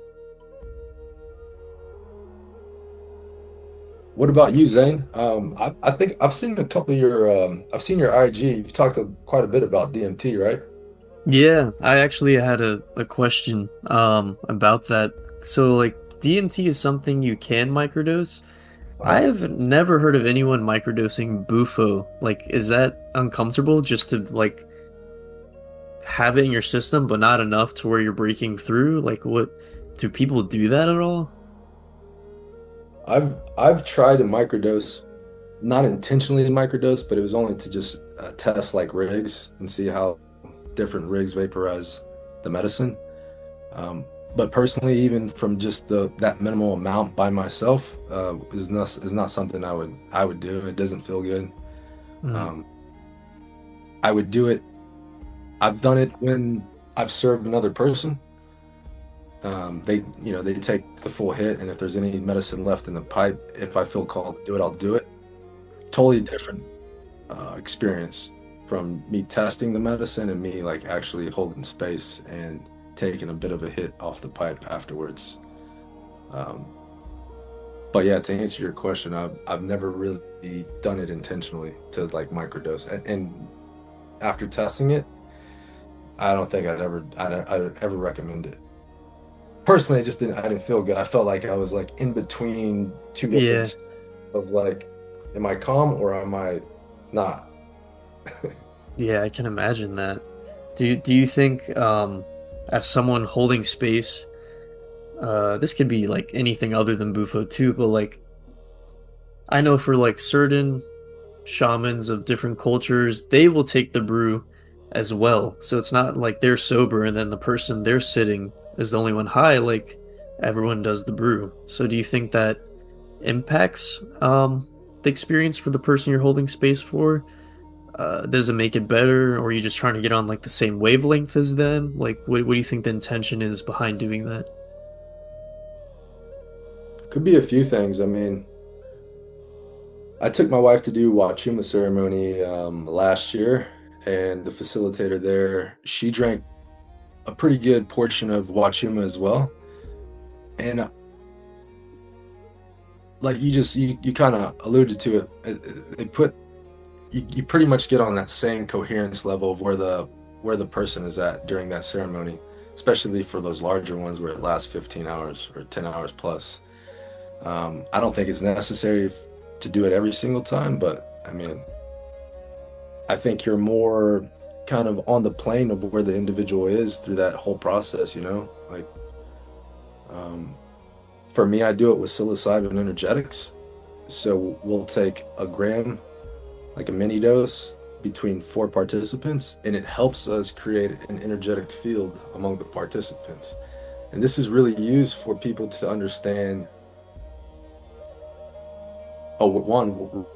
What about you, Zane? I think I've seen a couple of your I've seen your IG. You've talked quite a bit about DMT, right? Yeah, I actually had a question about that. So like DMT is something you can microdose. I have never heard of anyone microdosing bufo. Like, is that uncomfortable just to like have it in your system but not enough to where you're breaking through? Like, what, do people do that at all? I've tried to microdose, not intentionally to microdose, but it was only to just test like rigs and see how different rigs vaporize the medicine. but personally, even from just that minimal amount by myself, is not something I would do. It doesn't feel good. Mm. I would do it. I've done it when I've served another person. They take the full hit, and if there's any medicine left in the pipe, if I feel called to do it, I'll do it. Totally different experience from me testing the medicine and me like actually holding space and taking a bit of a hit off the pipe afterwards. But yeah, to answer your question, I've never really done it intentionally to like microdose, and after testing it, I don't think I'd ever recommend it. Personally, I didn't feel good. I felt like I was like in between two different Yeah. states of like, am I calm or am I not? Yeah, I can imagine that. Do you think, as someone holding space, this could be like anything other than Bufo too, but like I know for like certain shamans of different cultures, they will take the brew as well. So it's not like they're sober and then the person they're sitting is the only one high, like everyone does the brew. So do you think that impacts the experience for the person you're holding space for? Does it make it better, or are you just trying to get on like the same wavelength as them? Like, what do you think the intention is behind doing that? Could be a few things. I mean, I took my wife to do Wachuma ceremony last year, and the facilitator there, she drank a pretty good portion of Wachuma as well. And like you kind of alluded to it, you pretty much get on that same coherence level of where the person is at during that ceremony, especially for those larger ones where it lasts 15 hours or 10 hours plus. I don't think it's necessary to do it every single time, but I mean, I think you're more kind of on the plane of where the individual is through that whole process, you know? Like, for me, I do it with psilocybin energetics. So we'll take a gram, like a mini dose, between 4 participants, and it helps us create an energetic field among the participants. And this is really used for people to understand,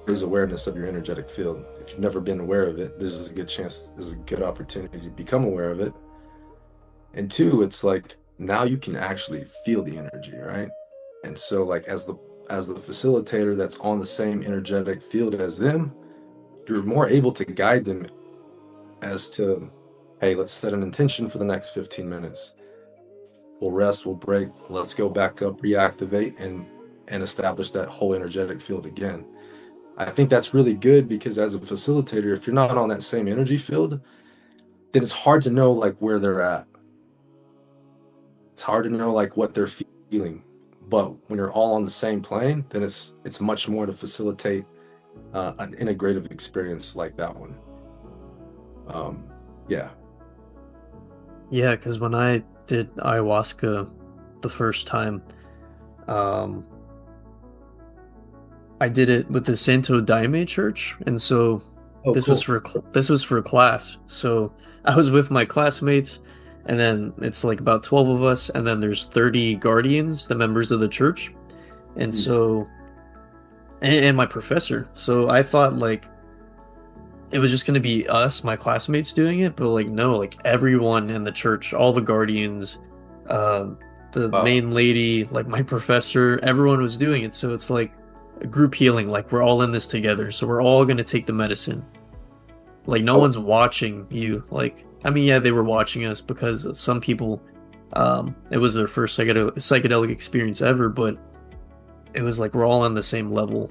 raise awareness of your energetic field. If you've never been aware of it, this is a good opportunity to become aware of it. And 2, it's like now you can actually feel the energy, right? And so like as the facilitator that's on the same energetic field as them, you're more able to guide them as to, hey, let's set an intention for the next 15 minutes. We'll rest, we'll break, let's go back up, reactivate, and establish that whole energetic field again. I think that's really good because as a facilitator, if you're not on that same energy field, then it's hard to know like where they're at. It's hard to know like what they're feeling. But when you're all on the same plane, then it's much more to facilitate an integrative experience like that one. Yeah. Yeah, because when I did ayahuasca the first time, I did it with the Santo Daime Church, and so this was Cool. for class. So I was with my classmates, and then it's like about 12 of us, and then there's 30 guardians, the members of the church, and so and my professor. So I thought like it was just gonna be us, my classmates, doing it, but like no, like everyone in the church, all the guardians, the Wow. main lady, like my professor, everyone was doing it. So it's like a group healing, like we're all in this together. So we're all gonna take the medicine. Like no Oh, one's watching you. Like I mean, yeah, they were watching us because some people, it was their first psychedelic experience ever, but it was like we're all on the same level.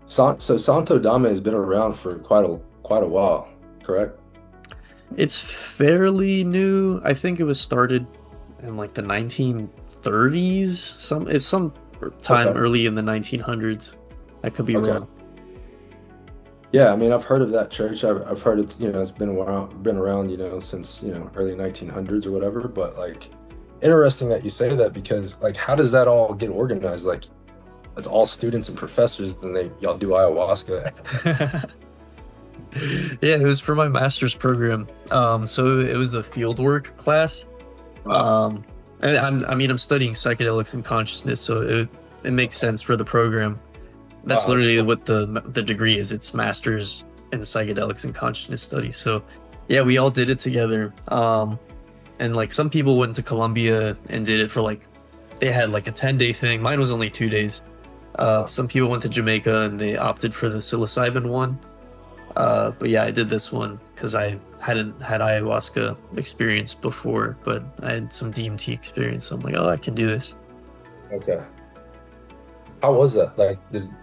so Santo Dame has been around for quite a while, correct? It's fairly new. I think it was started in like the 1930s. It's some time Okay. early in the 1900s. I could be Okay. wrong. Yeah, I mean, I've heard of that church. I've heard it's been around, since, early 1900s or whatever. But like, interesting that you say that because like, how does that all get organized? Like, it's all students and professors, then y'all do ayahuasca. Yeah, it was for my master's program. So it was a fieldwork class, Wow. I mean, I'm studying psychedelics and consciousness, so it makes sense for the program. That's Wow, that's literally cool. what the degree is. It's master's in psychedelics and consciousness studies. So yeah, we all did it together. And like some people went to Colombia and did it for like they had like a 10-day thing. Mine was only 2 days. Wow. Some people went to Jamaica and they opted for the psilocybin one. But yeah, I did this one because I hadn't had ayahuasca experience before, but I had some DMT experience. So I'm like, oh, I can do this. Okay. How was that? Like,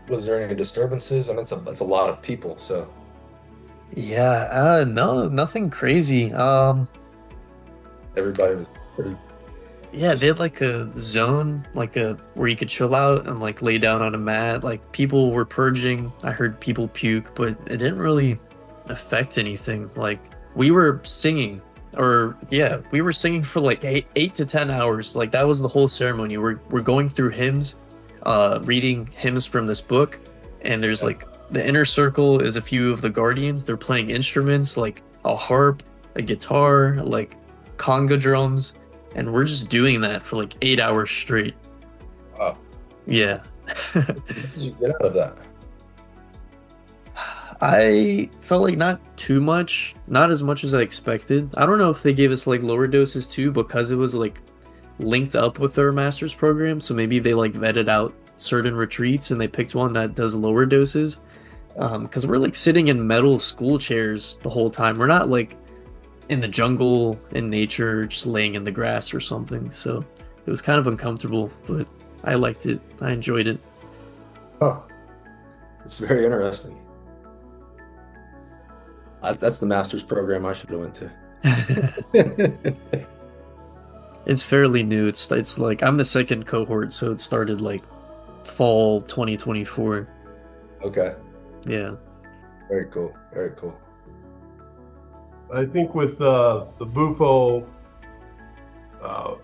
was there any disturbances? I mean, that's a lot of people, so Yeah, no, nothing crazy. everybody was pretty Yeah, they just had like a zone, like a where you could chill out and like lay down on a mat. Like people were purging. I heard people puke, but it didn't really affect anything. Like we were singing, or yeah, we were singing for like 8 to 10 hours. Like that was the whole ceremony. We're going through hymns, reading hymns from this book, and there's yeah. like the inner circle is a few of the guardians. They're playing instruments like a harp, a guitar, like conga drums, and we're just doing that for like 8 hours straight. Wow. Yeah. What did you get out of that? I felt like not too much, not as much as I expected. I don't know if they gave us like lower doses too because it was like linked up with their master's program. So maybe they like vetted out certain retreats and they picked one that does lower doses. Because we're like sitting in metal school chairs the whole time. We're not like in the jungle in nature, just laying in the grass or something. So it was kind of uncomfortable, but I liked it. I enjoyed it. Huh. It's very interesting. That's the master's program I should have went to. It's fairly new. It's like I'm the second cohort, so it started like fall 2024. Okay. Yeah. Very cool. Very cool. I think with the Bufo, uh,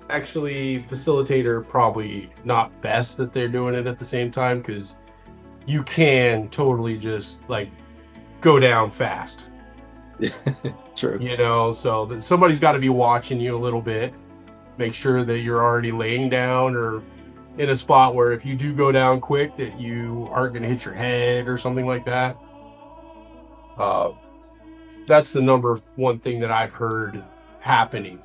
actually facilitator probably not best that they're doing it at the same time because you can totally just like go down fast, Yeah. True. so that somebody's got to be watching you a little bit, make sure that you're already laying down or in a spot where if you do go down quick that you aren't going to hit your head or something like that. uh, that's the number one thing that I've heard happening.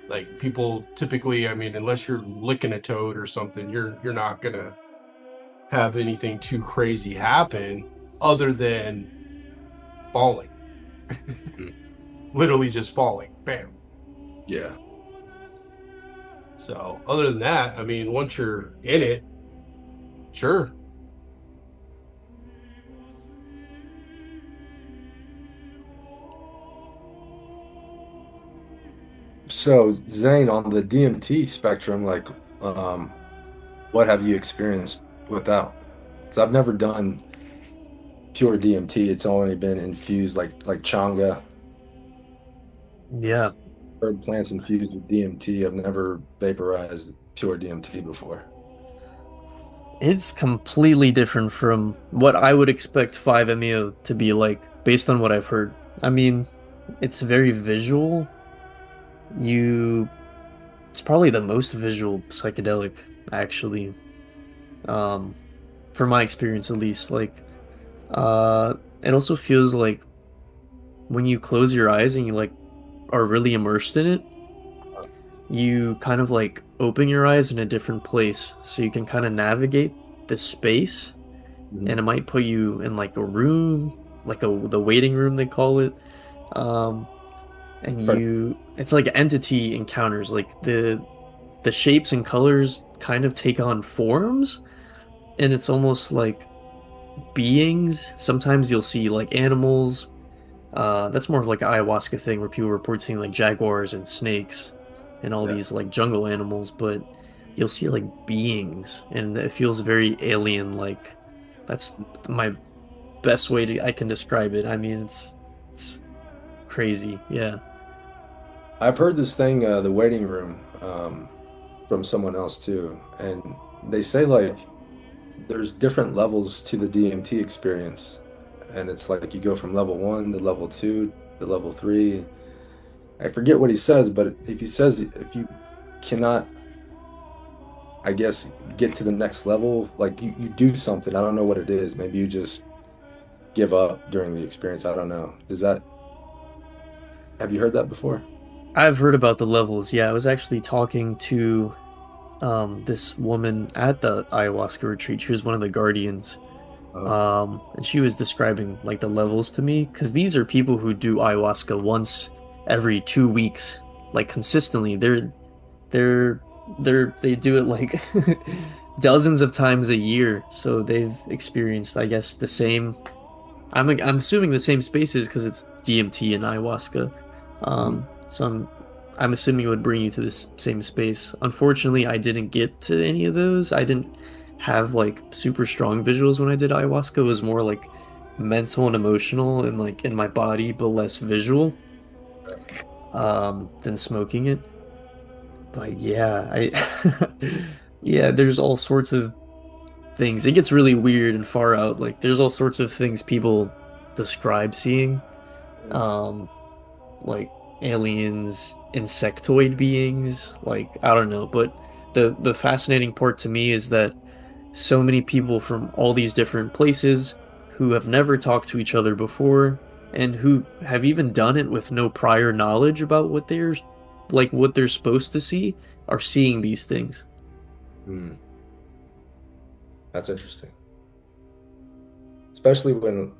Like people typically, I mean, unless you're licking a toad or something, you're not gonna have anything too crazy happen other than falling. Literally just falling. Bam. Yeah. So other than that, I mean, once you're in it, sure. So, Zane, on the DMT spectrum, like, um, what have you experienced without? So I've never done pure DMT. It's only been infused like changa, Yeah. herb plants infused with DMT. I've never vaporized pure DMT before. It's completely different from what I would expect 5-MeO to be like based on what I've heard. I mean, it's very visual. You it's probably the most visual psychedelic actually. Um from my experience at least like it also feels like when you close your eyes and you like are really immersed in it, you kind of like open your eyes in a different place so you can kind of navigate the space, Mhm. and it might put you in like a room, like the waiting room they call it. um and Right. you it's like entity encounters, like the shapes and colors kind of take on forms, and it's almost like beings. Sometimes you'll see like animals. That's more of like an ayahuasca thing where people report seeing like jaguars and snakes and all Yeah. these like jungle animals, but you'll see like beings, and it feels very alien like. That's my best way to I can describe it. I mean, it's crazy. Yeah. I've heard this thing, the waiting room, from someone else too, and they say like there's different levels to the DMT experience, and it's like you go from level 1 to level 2 to level 3, I forget what he says, but if he says if you cannot, I guess, get to the next level, like you do something. I don't know what it is. Maybe you just give up during the experience. I don't know. Does that, have you heard that before? I've heard about the levels. Yeah, I was actually talking to this woman at the ayahuasca retreat. She was one of the guardians. Uh, And she was describing like the levels to me because these are people who do ayahuasca once every 2 weeks, like consistently. They're they do it like dozens of times a year, so they've experienced, I guess, the same. I'm assuming the same spaces because it's DMT and ayahuasca. mm, So I'm assuming it would bring you to this same space. Unfortunately, I didn't get to any of those. I didn't have like super strong visuals when I did ayahuasca. It was more like mental and emotional and like in my body, but less visual than smoking it. But yeah, I yeah, there's all sorts of things. It gets really weird and far out. Like there's all sorts of things people describe seeing. Um, like aliens, insectoid beings, like I don't know, but the fascinating part to me is that so many people from all these different places who have never talked to each other before and who have even done it with no prior knowledge about what they're supposed to see are seeing these things. mm, that's interesting. Especially when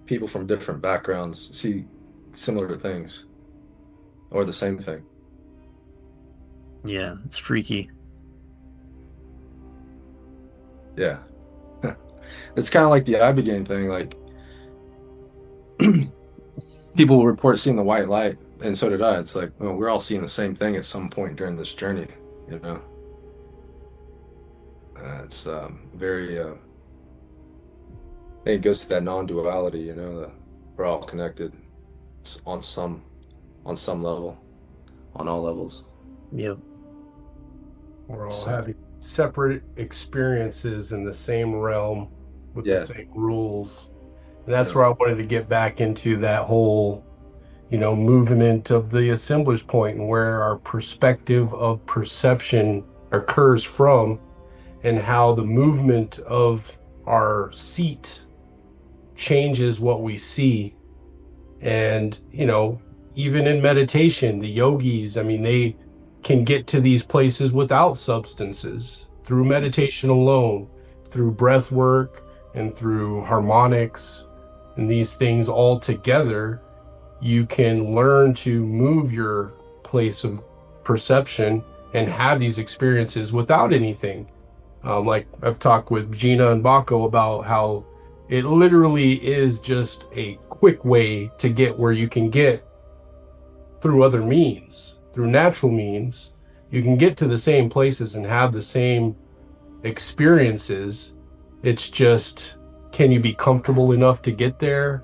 people from different backgrounds see similar things or the same thing. Yeah, it's freaky. Yeah. It's kind of like the Ibogaine thing. Like people will report seeing the white light, and so did I. It's like, well, we're all seeing the same thing at some point during this journey, you know. It's very. It goes to that non-duality, you know. That we're all connected on some level, on all levels. Yep. We're all So, having separate experiences in the same realm with the yeah, same rules. And that's yeah, where I wanted to get back into that whole, movement of the assembler's point and where our perspective of perception occurs from, and how the movement of our seat changes what we see. And, even in meditation, the yogis, I mean, they can get to these places without substances through meditation alone, through breath work and through harmonics and these things all together. You can learn to move your place of perception and have these experiences without anything. Like I've talked with Gina and Baco about how it literally is just a quick way to get where you can get through other means, through natural means. You can get to the same places and have the same experiences. It's just, can you be comfortable enough to get there?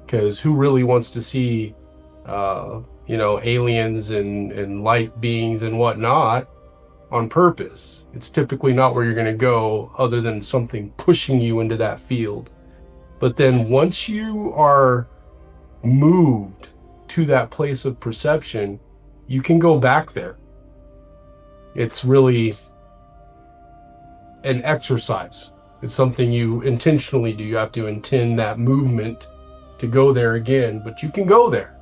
Because who really wants to see, aliens and light beings and whatnot on purpose? It's typically not where you're going to go other than something pushing you into that field. But then once you are moved to that place of perception, you can go back there. It's really an exercise. It's something you intentionally do. You have to intend that movement to go there again, but you can go there.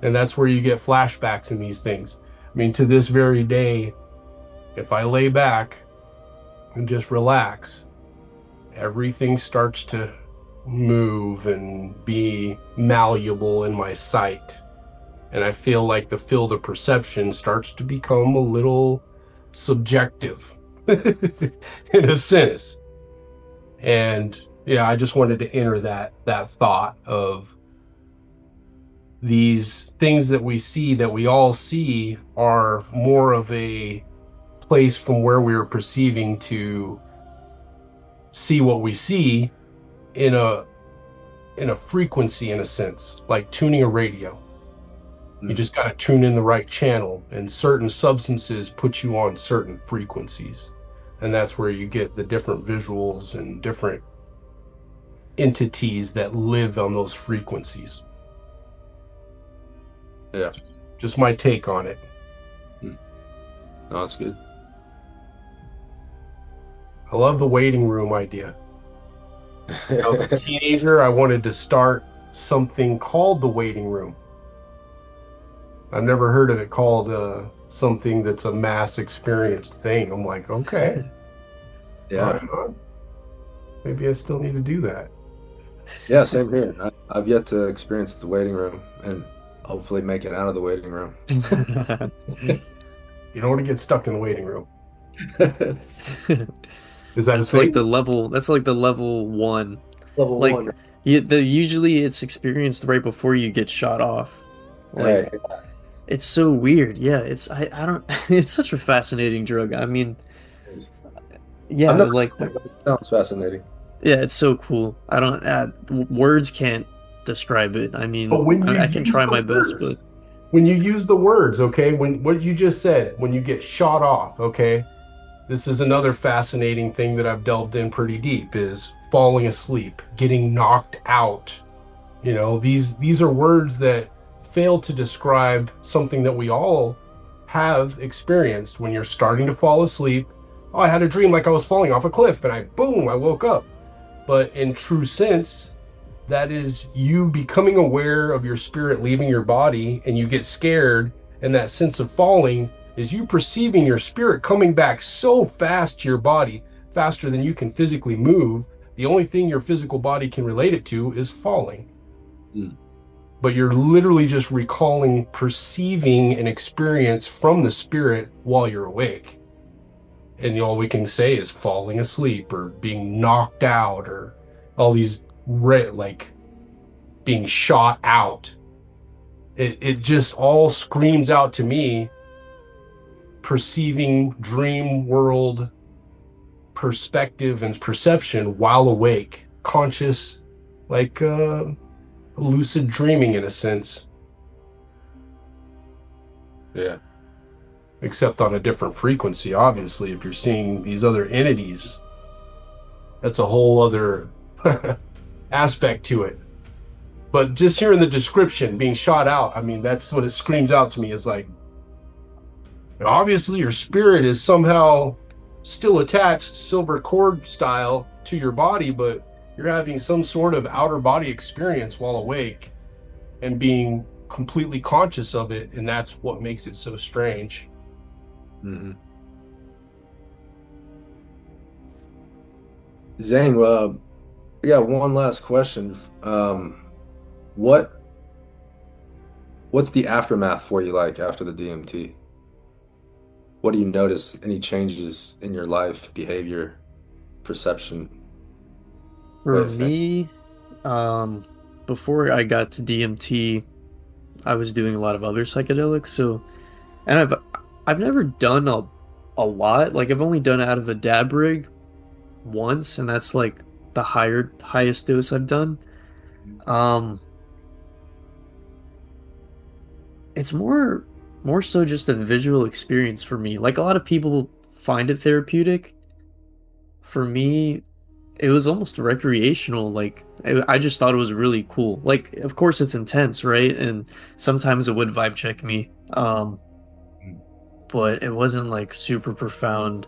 And that's where you get flashbacks in these things. I mean, to this very day, if I lay back and just relax, everything starts to move and be malleable in my sight. And I feel like the field of perception starts to become a little subjective in a sense. And yeah, I just wanted to enter that thought of these things that we see, that we all see, are more of a place from where we are perceiving to see what we see in a frequency, in a sense, like tuning a radio. You just got to tune in the right channel, and certain substances put you on certain frequencies. And that's where you get the different visuals and different entities that live on those frequencies. yeah. Just my take on it. No, that's good. I love the waiting room idea. When I was a teenager, I wanted to start something called the waiting room. I've never heard of it called something that's a mass experienced thing. I'm like, okay, Yeah. right on. Maybe I still need to do that. Yeah, same here. I've yet to experience the waiting room and hopefully make it out of the waiting room. You don't want to get stuck in the waiting room. Is that That's a thing? like the level. That's like the level 1. Level Like, one. usually it's experienced right before you get shot off. Like, Right. it's so weird. Yeah, I don't. It's such a fascinating drug. I mean, yeah, I've never- like, Sounds fascinating. yeah, it's so cool. I don't. Words can't describe it. I mean, But when you I can use try the my best, words, but when you use the words, okay, when what you just said, when you get shot off, okay, this is another fascinating thing that I've delved in pretty deep is falling asleep, getting knocked out. You know, these are words that fail to describe something that we all have experienced when you're starting to fall asleep. Oh, I had a dream like I was falling off a cliff and I woke up. But in true sense, that is you becoming aware of your spirit leaving your body and you get scared, and that sense of falling is you perceiving your spirit coming back so fast to your body, faster than you can physically move. The only thing your physical body can relate it to is falling. But you're literally just recalling, perceiving an experience from the spirit while you're awake. And all we can say is falling asleep or being knocked out or all these like being shot out. It just all screams out to me perceiving dream world perspective and perception while awake, conscious, like lucid dreaming in a sense. Yeah. Except on a different frequency, obviously. If you're seeing these other entities, that's a whole other aspect to it. But just hearing the description, being shot out, I mean, that's what it screams out to me, is like, obviously your spirit is somehow still attached, silver cord style, to your body, but you're having some sort of outer body experience while awake and being completely conscious of it, and that's what makes it so strange. Mm-hmm. Zane, we got one last question. What's the aftermath for you like after the DMT? What do you notice? Any changes in your life, behavior, perception? for Right, me, before I got to DMT, I was doing a lot of other psychedelics. So, and I've never done a lot. Like, I've only done out of a dab rig once, and that's like the highest dose I've done. Um, it's more so just a visual experience for me. Like, a lot of people find it therapeutic. For me, it was almost recreational. Like, I just thought it was really cool. Like, of course it's intense, right? And sometimes it would vibe check me. But it wasn't like super profound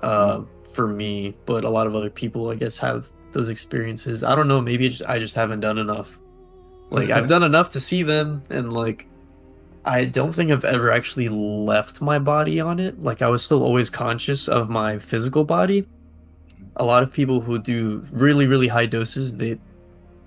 for me. But a lot of other people, I guess, have those experiences. I don't know, maybe I just haven't done enough. Like, I've done enough to see them, and like, I don't think I've ever actually left my body on it. Like, I was still always conscious of my physical body. A lot of people who do really, really high doses, they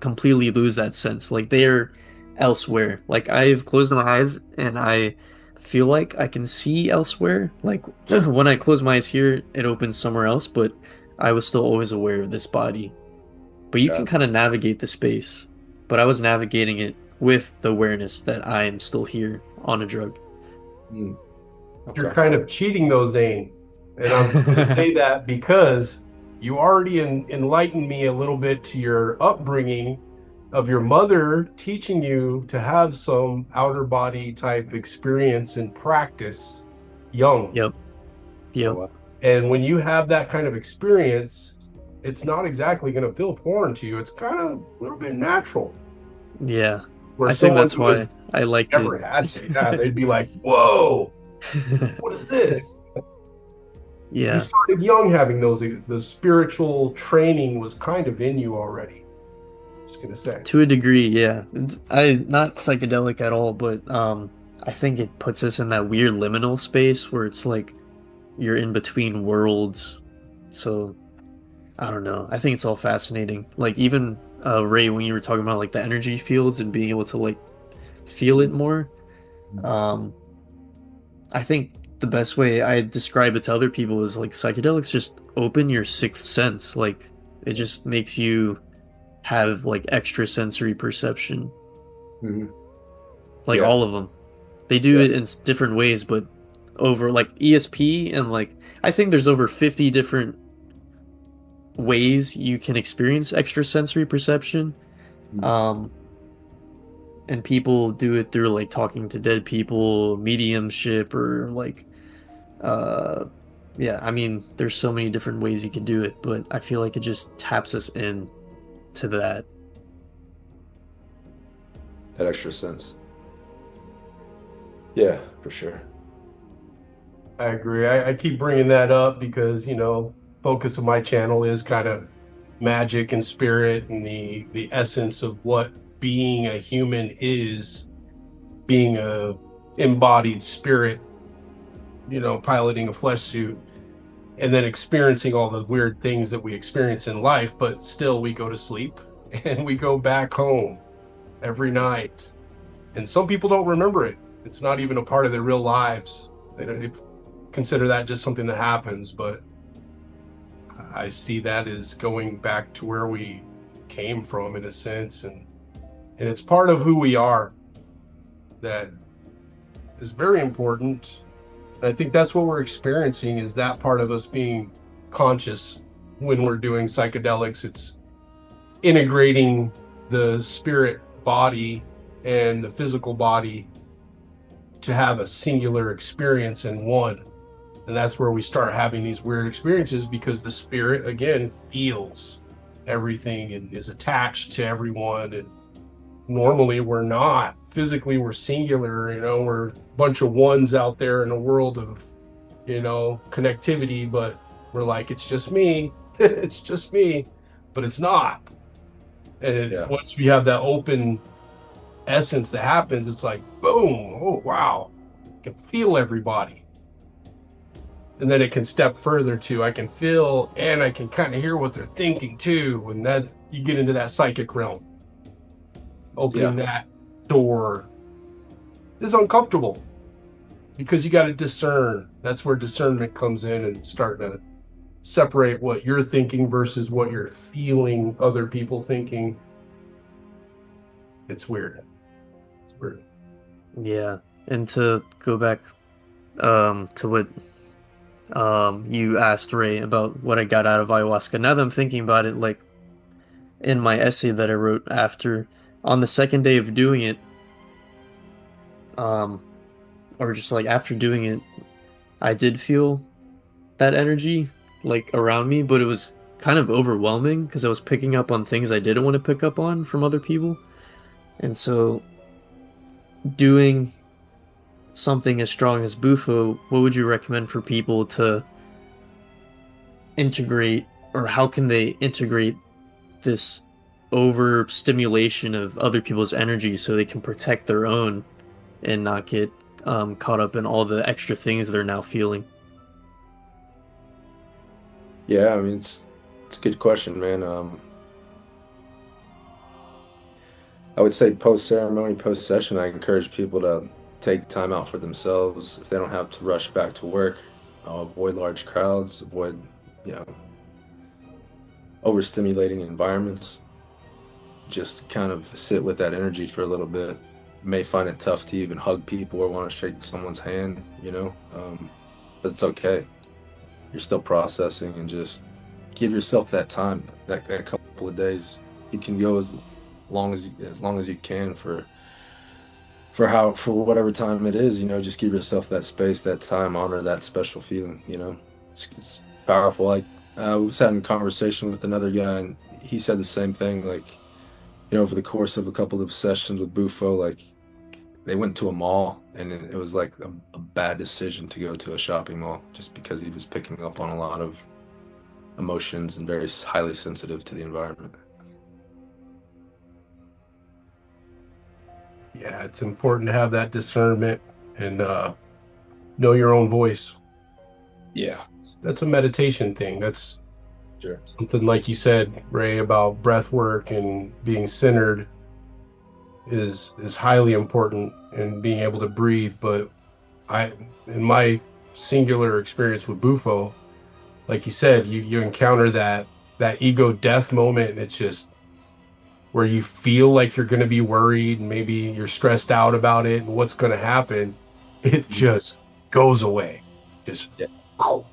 completely lose that sense. Like, they're elsewhere. Like, I've closed my eyes and I feel like I can see elsewhere. Like, when I close my eyes here, it opens somewhere else, but I was still always aware of this body. But you Yeah. can kind of navigate the space. But I was navigating it with the awareness that I am still here on a drug. Mm. You're Okay. kind of cheating though, Zane. And I'm going to say that because you already enlightened me a little bit to your upbringing of your mother teaching you to have some outer body type experience and practice young. Yep. Yep. Oh, wow. And when you have that kind of experience, it's not exactly going to feel foreign to you. It's kind of a little bit natural. Yeah. Where I think someone that's who why has I liked never it. had it, yeah, they'd be like, "Whoa, what is this?" You Yeah, started young having those. The spiritual training was kind of in you already. Just gonna say. to a degree, yeah. I not psychedelic at all, but I think it puts us in that weird liminal space where it's like you're in between worlds. So I don't know. I think it's all fascinating. Like even Ray, when you were talking about like the energy fields and being able to like feel it more, um, I think the best way I describe it to other people is like psychedelics just open your sixth sense. Like it just makes you have like extra sensory perception. Mhm. Like Yeah, all of them. They do yeah. it in different ways, but over like ESP and like I think there's over 50 different ways you can experience extrasensory perception. Mm. Um, and people do it through like talking to dead people, mediumship, or like, uh, yeah, I mean, there's so many different ways you can do it, but I feel like it just taps us in to that. That extra sense. Yeah, for sure. I agree. I keep bringing that up because, focus of my channel is kind of magic and spirit and the essence of what being a human is, being a embodied spirit, piloting a flesh suit and then experiencing all the weird things that we experience in life, but still we go to sleep and we go back home every night. And some people don't remember it. It's not even a part of their real lives. They consider that just something that happens, but I see that as going back to where we came from in a sense, and it's part of who we are that is very important. And I think that's what we're experiencing is that part of us being conscious when we're doing psychedelics. It's integrating the spirit body and the physical body to have a singular experience in one. And that's where we start having these weird experiences because the spirit, again, feels everything and is attached to everyone. And normally we're not. Physically, we're singular, we're a bunch of ones out there in a world of, connectivity, but we're like, it's just me. It's just me. But it's not. And Yeah. once we have that open essence that happens, it's like, boom, oh, wow. I can feel everybody. And then it can step further to I can feel and I can kind of hear what they're thinking too. And that you get into that psychic realm. Opening that door is uncomfortable because you got to discern. That's where discernment comes in and start to separate what you're thinking versus what you're feeling other people thinking. It's weird. It's weird. Yeah. And to go back to what you asked Ray about what I got out of ayahuasca. Now that I'm thinking about it, like in my essay that I wrote after, on the second day of doing it, um, or just like after doing it, I did feel that energy like around me, but it was kind of overwhelming because I was picking up on things I didn't want to pick up on from other people. And so doing something as strong as Bufo, what would you recommend for people to integrate, or how can they integrate this overstimulation of other people's energy so they can protect their own and not get caught up in all the extra things they're now feeling? Yeah, I mean it's a good question, man. I would say post ceremony, post session, I encourage people to take time out for themselves if they don't have to rush back to work. Avoid large crowds, avoid, you know, overstimulating environments. Just kind of sit with that energy for a little bit. You may find it tough to even hug people or want to shake someone's hand, but it's okay. You're still processing, and just give yourself that time, that couple of days. You can go as long as you can for whatever time it is. Just give yourself that space, that time, honor that special feeling. It's powerful. Like I was having a conversation with another guy, and he said the same thing. Like over the course of a couple of sessions with Bufo, like they went to a mall, and it was like a bad decision to go to a shopping mall just because he was picking up on a lot of emotions and very highly sensitive to the environment. Yeah, it's important to have that discernment and know your own voice. Yeah, That's a meditation thing. That's sure. something, like you said, Ray, about breath work and being centered is highly important, and being able to breathe. But in my singular experience with Bufo, like you said, you encounter that ego death moment, and it's just where you feel like you're going to be worried, and maybe you're stressed out about it and what's going to happen. It just goes away. Just, Yeah.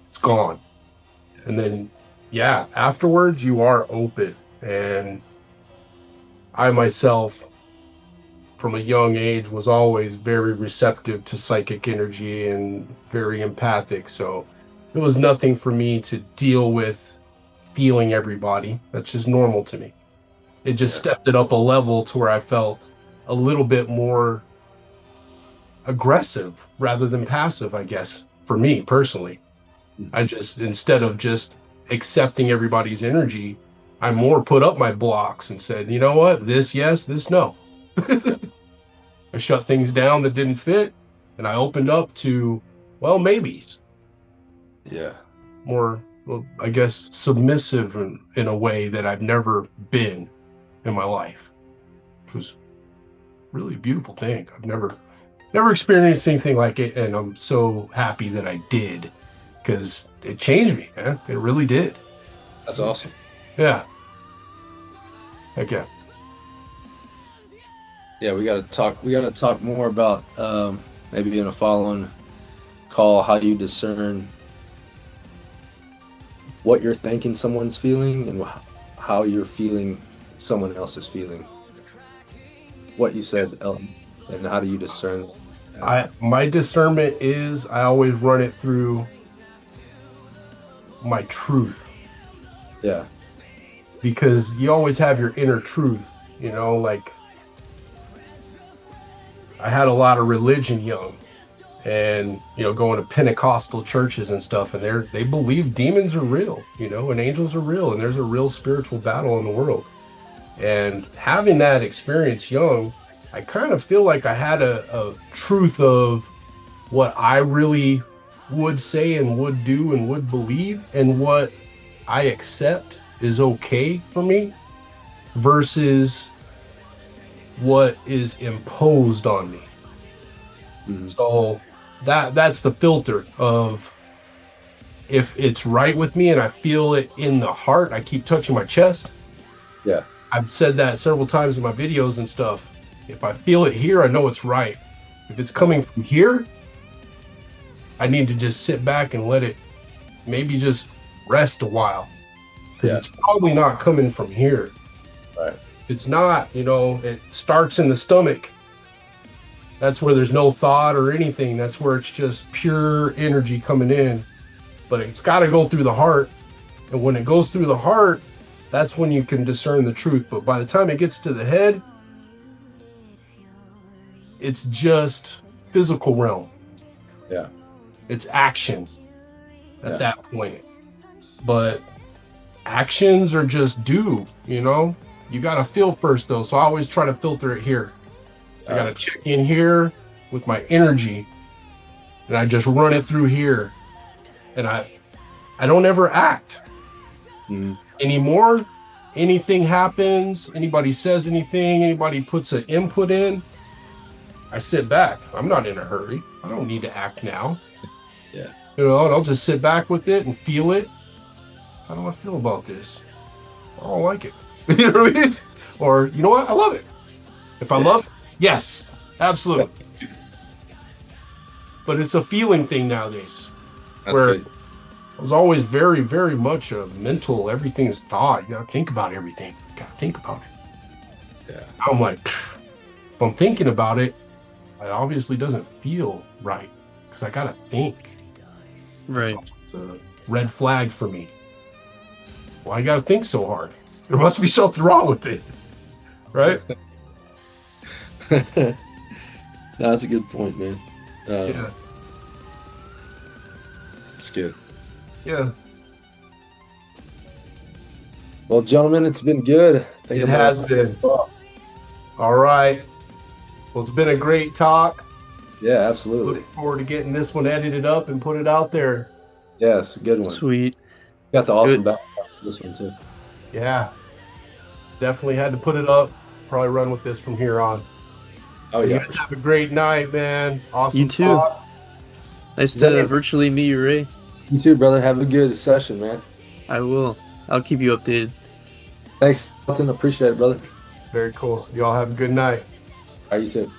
It's gone. And then, yeah, afterwards you are open. And I myself, from a young age, was always very receptive to psychic energy and very empathic. So it was nothing for me to deal with feeling everybody. That's just normal to me. It just stepped it up a level to where I felt a little bit more aggressive rather than passive, I guess, for me personally. I just, instead of just accepting everybody's energy, I more put up my blocks and said, you know what, this yes, this no. I shut things down that didn't fit, and I opened up to, well, maybes. Yeah. More, well, I guess, submissive in a way that I've never been in my life, which was really a beautiful thing. I've never experienced anything like it, and I'm so happy that I did, because it changed me, man. It really did. That's awesome. Yeah. Heck yeah. Yeah, we gotta talk more about maybe in a following call how you discern what you're thinking someone's feeling and how you're feeling someone else is feeling. What you said, and how do you discern? My discernment is, I always run it through my truth. Yeah. Because you always have your inner truth, like I had a lot of religion young, and going to Pentecostal churches and stuff, and they believe demons are real, and angels are real, and there's a real spiritual battle in the world. And having that experience young, I kind of feel like I had a truth of what I really would say and would do and would believe, and what I accept is okay for me versus what is imposed on me. Mm-hmm. So that's the filter of, if it's right with me and I feel it in the heart, I keep touching my chest. Yeah. I've said that several times in my videos and stuff. If I feel it here, I know it's right. If it's coming from here, I need to just sit back and let it maybe just rest a while. Because it's probably not coming from here. Right. It's not, it starts in the stomach. That's where there's no thought or anything. That's where it's just pure energy coming in. But it's got to go through the heart. And when it goes through the heart, that's when you can discern the truth. But by the time it gets to the head, it's just physical realm. Yeah. It's action at that point. But actions are just due, You got to feel first, though. So I always try to filter it here. I got to check in here with my energy, and I just run it through here. And I don't ever act anymore. Anything happens, anybody says anything, anybody puts an input in, I sit back. I'm not in a hurry. I don't need to act now. Yeah. And I'll just sit back with it and feel it. How do I feel about this? I don't like it. You know what I mean? Or, you know what? I love it. If I love it, yes, absolutely. But it's a feeling thing nowadays. That's where good. I was always very, very much a mental, everything's thought. You gotta think about everything. You gotta think about it. Yeah. I'm like, if I'm thinking about it, it obviously doesn't feel right because I gotta think. Right. It's a red flag for me. Why you gotta think so hard? There must be something wrong with it. right? No, that's a good point, man. Yeah. It's good. Yeah. Well, gentlemen, it's been good. Think It about has been. All right. Well, it's been a great talk. Yeah, absolutely. Look forward to getting this one edited up and put it out there. Yes, good one. Sweet. Got the awesome Good. background for this one too. Yeah. Definitely had to put it up. Probably run with this from here on. Oh You yeah. guys have a great night, man. Awesome. You too. talk. Nice Is that to it? virtually meet you, Ray. You too, brother. Have a good session, man. I will. I'll keep you updated. Thanks, Dalton. Appreciate it, brother. Very cool. Y'all have a good night. All right, you too.